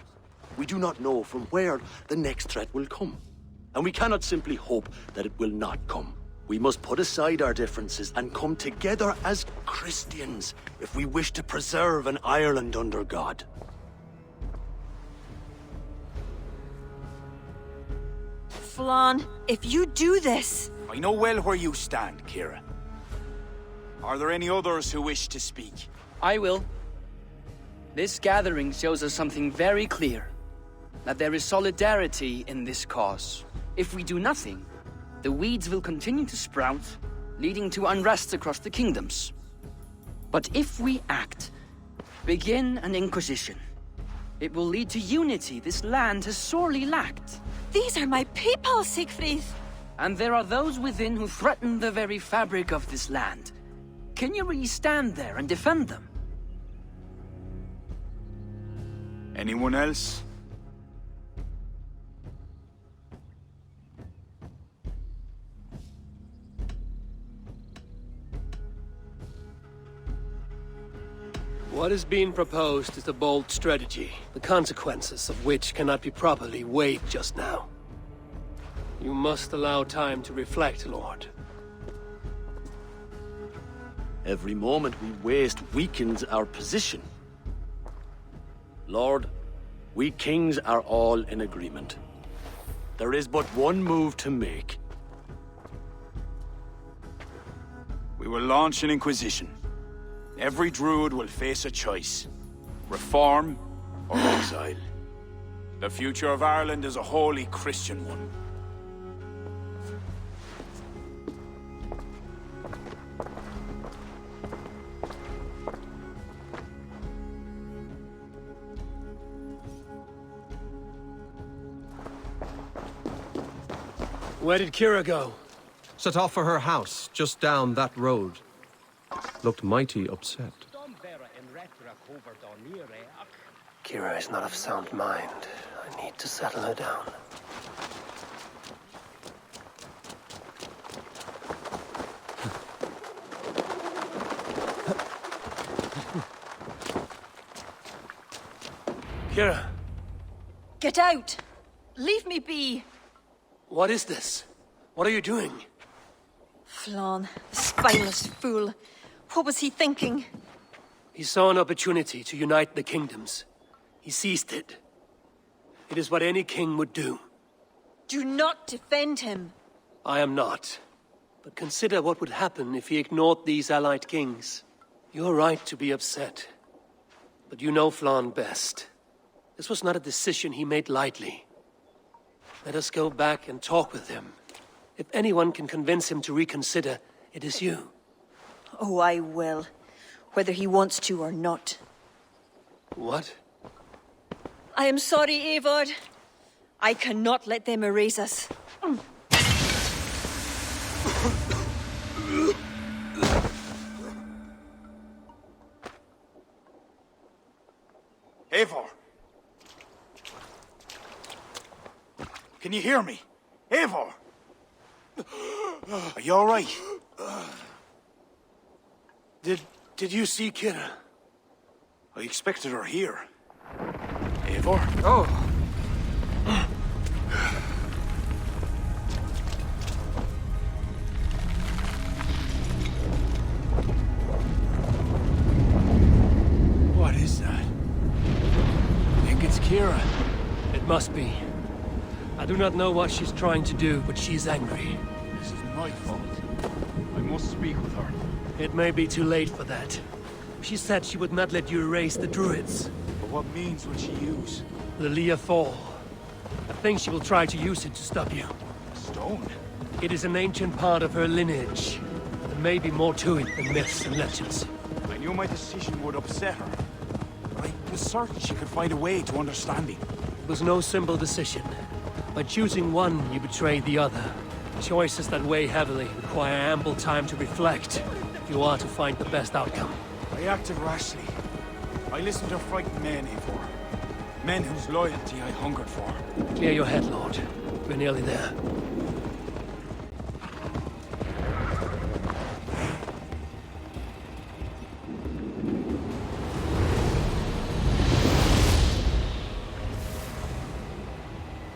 We do not know from where the next threat will come. And we cannot simply hope that it will not come. We must put aside our differences and come together as Christians if we wish to preserve an Ireland under God. Flann, if you do this... I know well where you stand, Kira. Are there any others who wish to speak? I will. This gathering shows us something very clear. That there is solidarity in this cause. If we do nothing, the weeds will continue to sprout, leading to unrest across the kingdoms. But if we act, begin an inquisition, it will lead to unity this land has sorely lacked. These are my people, Siegfried. And there are those within who threaten the very fabric of this land. Can you really stand there and defend them? Anyone else? What is being proposed is a bold strategy, the consequences of which cannot be properly weighed just now. You must allow time to reflect, Lord. Every moment we waste weakens our position. Lord, we kings are all in agreement. There is but one move to make. We will launch an inquisition. Every druid will face a choice. Reform or exile. The future of Ireland is a wholly Christian one. Where did Kira go? Set off for her house, just down that road. Looked mighty upset. Kira is not of sound mind. I need to settle her down. Kira! Get out! Leave me be! What is this? What are you doing? Flann, the spineless fool. What was he thinking? He saw an opportunity to unite the kingdoms. He seized it. It is what any king would do. Do not defend him. I am not. But consider what would happen if he ignored these allied kings. You're right to be upset. But you know Flann best. This was not a decision he made lightly. Let us go back and talk with him. If anyone can convince him to reconsider, it is you. Oh, I will. Whether he wants to or not. What? I am sorry, Eivor. I cannot let them erase us. Eivor! Can you hear me? Eivor! Are you all right? Did you see Kira? I expected her here. Eivor? Oh! What is that? I think it's Kira. It must be. I do not know what she's trying to do, but she's angry. This is my fault. I must speak with her. It may be too late for that. She said she would not let you erase the druids. But what means will she use? The Leah Fall. I think she will try to use it to stop you. Stone? It is an ancient part of her lineage. There may be more to it than myths and legends. I knew my decision would upset her. But I was certain she could find a way to understanding. It was no simple decision. By choosing one, you betray the other. Choices that weigh heavily require ample time to reflect if you are to find the best outcome. I acted rashly. I listened to frightened men, Eivor. Men whose loyalty I hungered for. Clear your head, Lord. We're nearly there.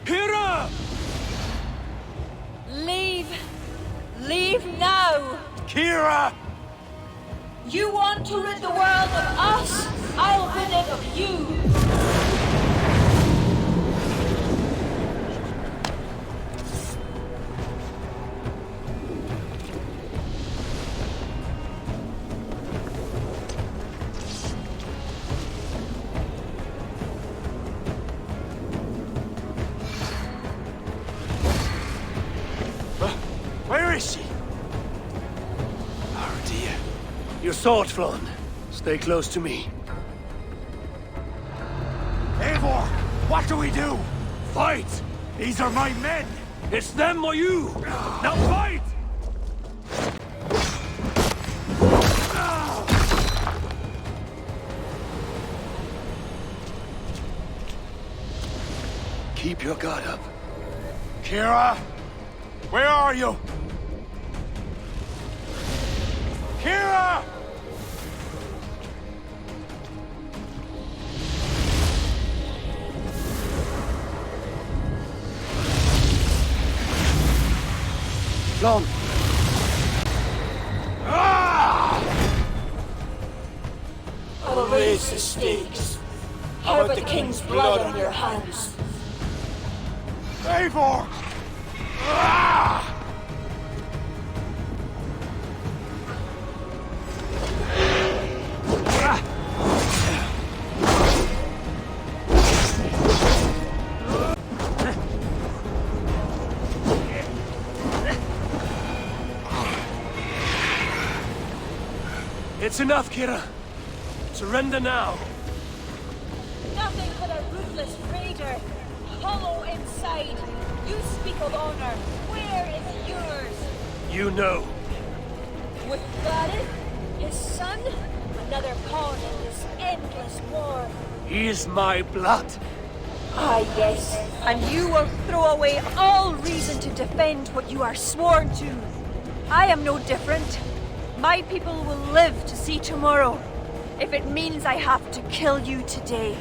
Kira! Leave! Leave now! Kira! You want to rid the world of us? I'll rid it of you! Where is she? Oh dear. Your sword, Flann. Stay close to me. Eivor! What do we do? Fight! These are my men! It's them or you! Now fight! Keep your guard up. Kira! Where are you? Kira! Long! I will raise the stakes. How about the king's blood on your hands? Eivor! It's enough, Kira. Surrender now. Nothing but a ruthless traitor. Hollow inside. You speak of honor. Where is yours? You know. With Gareth, his son, another pawn in this endless war. He is my blood. Ah, yes. And you will throw away all reason to defend what you are sworn to. I am no different. My people will live to see tomorrow, if it means I have to kill you today.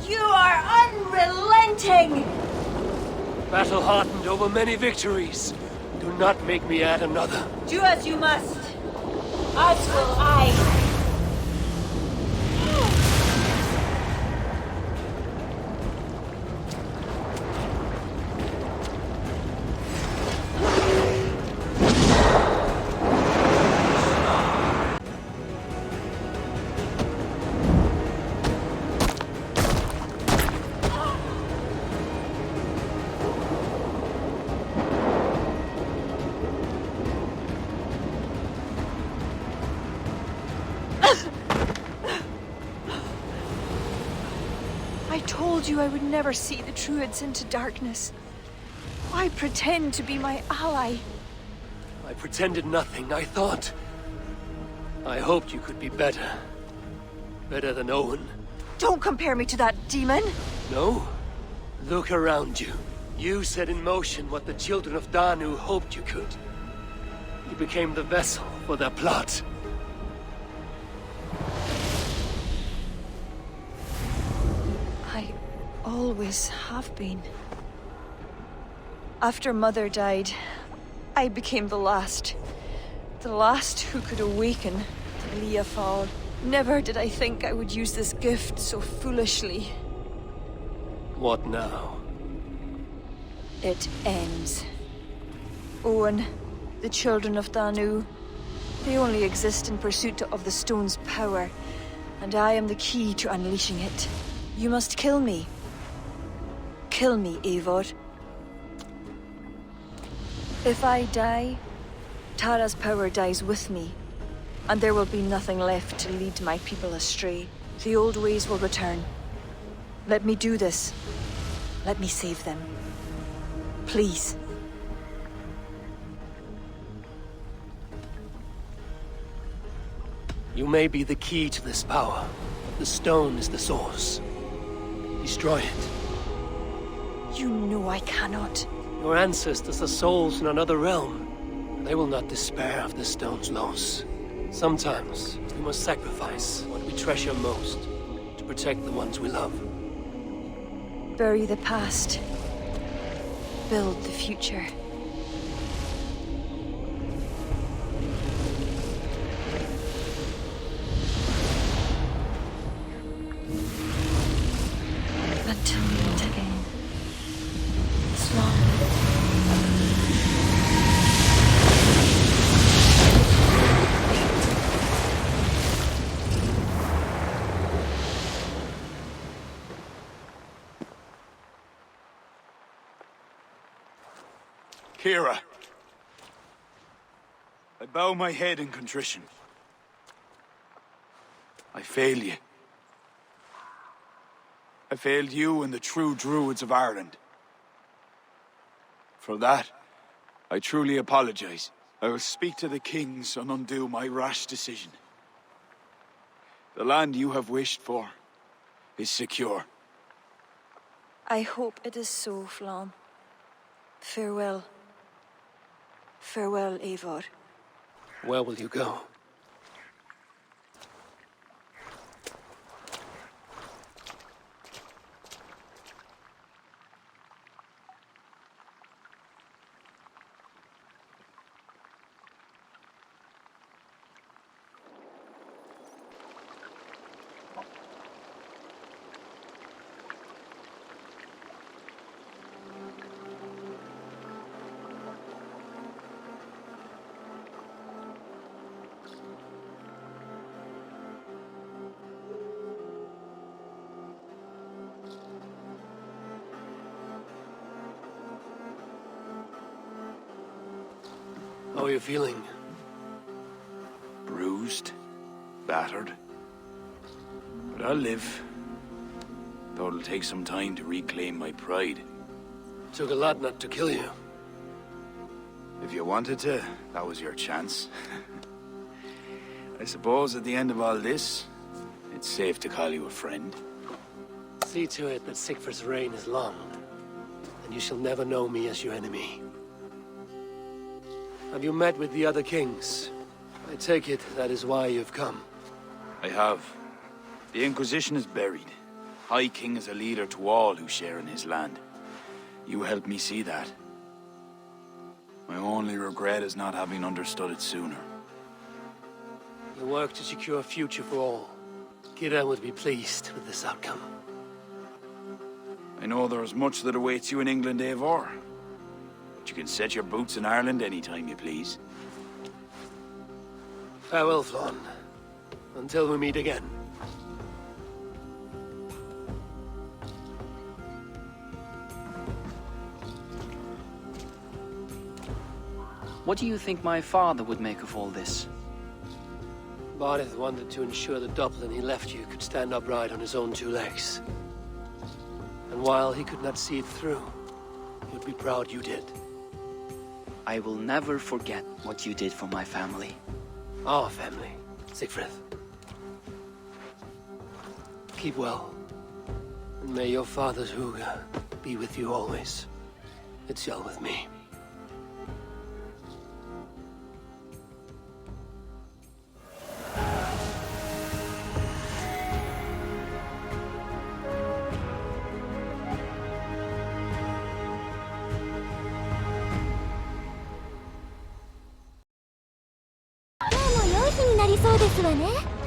You are unrelenting! Battle-hardened over many victories. Do not make me add another. Do as you must. As will I. I told you I would never see the Druids into darkness. Why pretend to be my ally? I pretended nothing. I thought... I hoped you could be better. Better than Owen. Don't compare me to that demon! No? Look around you. You set in motion what the children of Danu hoped you could. You became the vessel for their plot. I always have been. After Mother died, I became the last. The last who could awaken the Leafal. Never did I think I would use this gift so foolishly. What now? It ends. Owen, the children of Danu, they only exist in pursuit of the stone's power, and I am the key to unleashing it. You must kill me. Kill me, Eivor. If I die, Tara's power dies with me, and there will be nothing left to lead my people astray. The old ways will return. Let me do this. Let me save them. Please. You may be the key to this power, but the stone is the source. Destroy it. You know I cannot. Your ancestors are souls in another realm. They will not despair of the stone's loss. Sometimes, we must sacrifice what we treasure most to protect the ones we love. Bury the past. Build the future. Until we meet again. Swan. Kira, I bow my head in contrition. I failed you. I failed you and the true Druids of Ireland. For that, I truly apologize. I will speak to the kings and undo my rash decision. The land you have wished for is secure. I hope it is so, Flann. Farewell. Farewell, Eivor. Where will you go? How are you feeling? Bruised, battered. But I'll live. Though it'll take some time to reclaim my pride. Took a lot not to kill you. If you wanted to, that was your chance. I suppose at the end of all this, it's safe to call you a friend. See to it that Sigfrid's reign is long, and you shall never know me as your enemy. Have you met with the other kings? I take it that is why you've come. I have. The Inquisition is buried. High King is a leader to all who share in his land. You helped me see that. My only regret is not having understood it sooner. You work to secure a future for all. Kira would be pleased with this outcome. I know there is much that awaits you in England, Eivor. But you can set your boots in Ireland anytime you please. Farewell, Flann. Until we meet again. What do you think my father would make of all this? Barith wanted to ensure the Dublin he left you could stand upright on his own two legs. And while he could not see it through, he would be proud you did. I will never forget what you did for my family. Our family, Sigfrid. Keep well. And may your father's Huga be with you always. It's shall with me. Now も良い日になりそうですわね。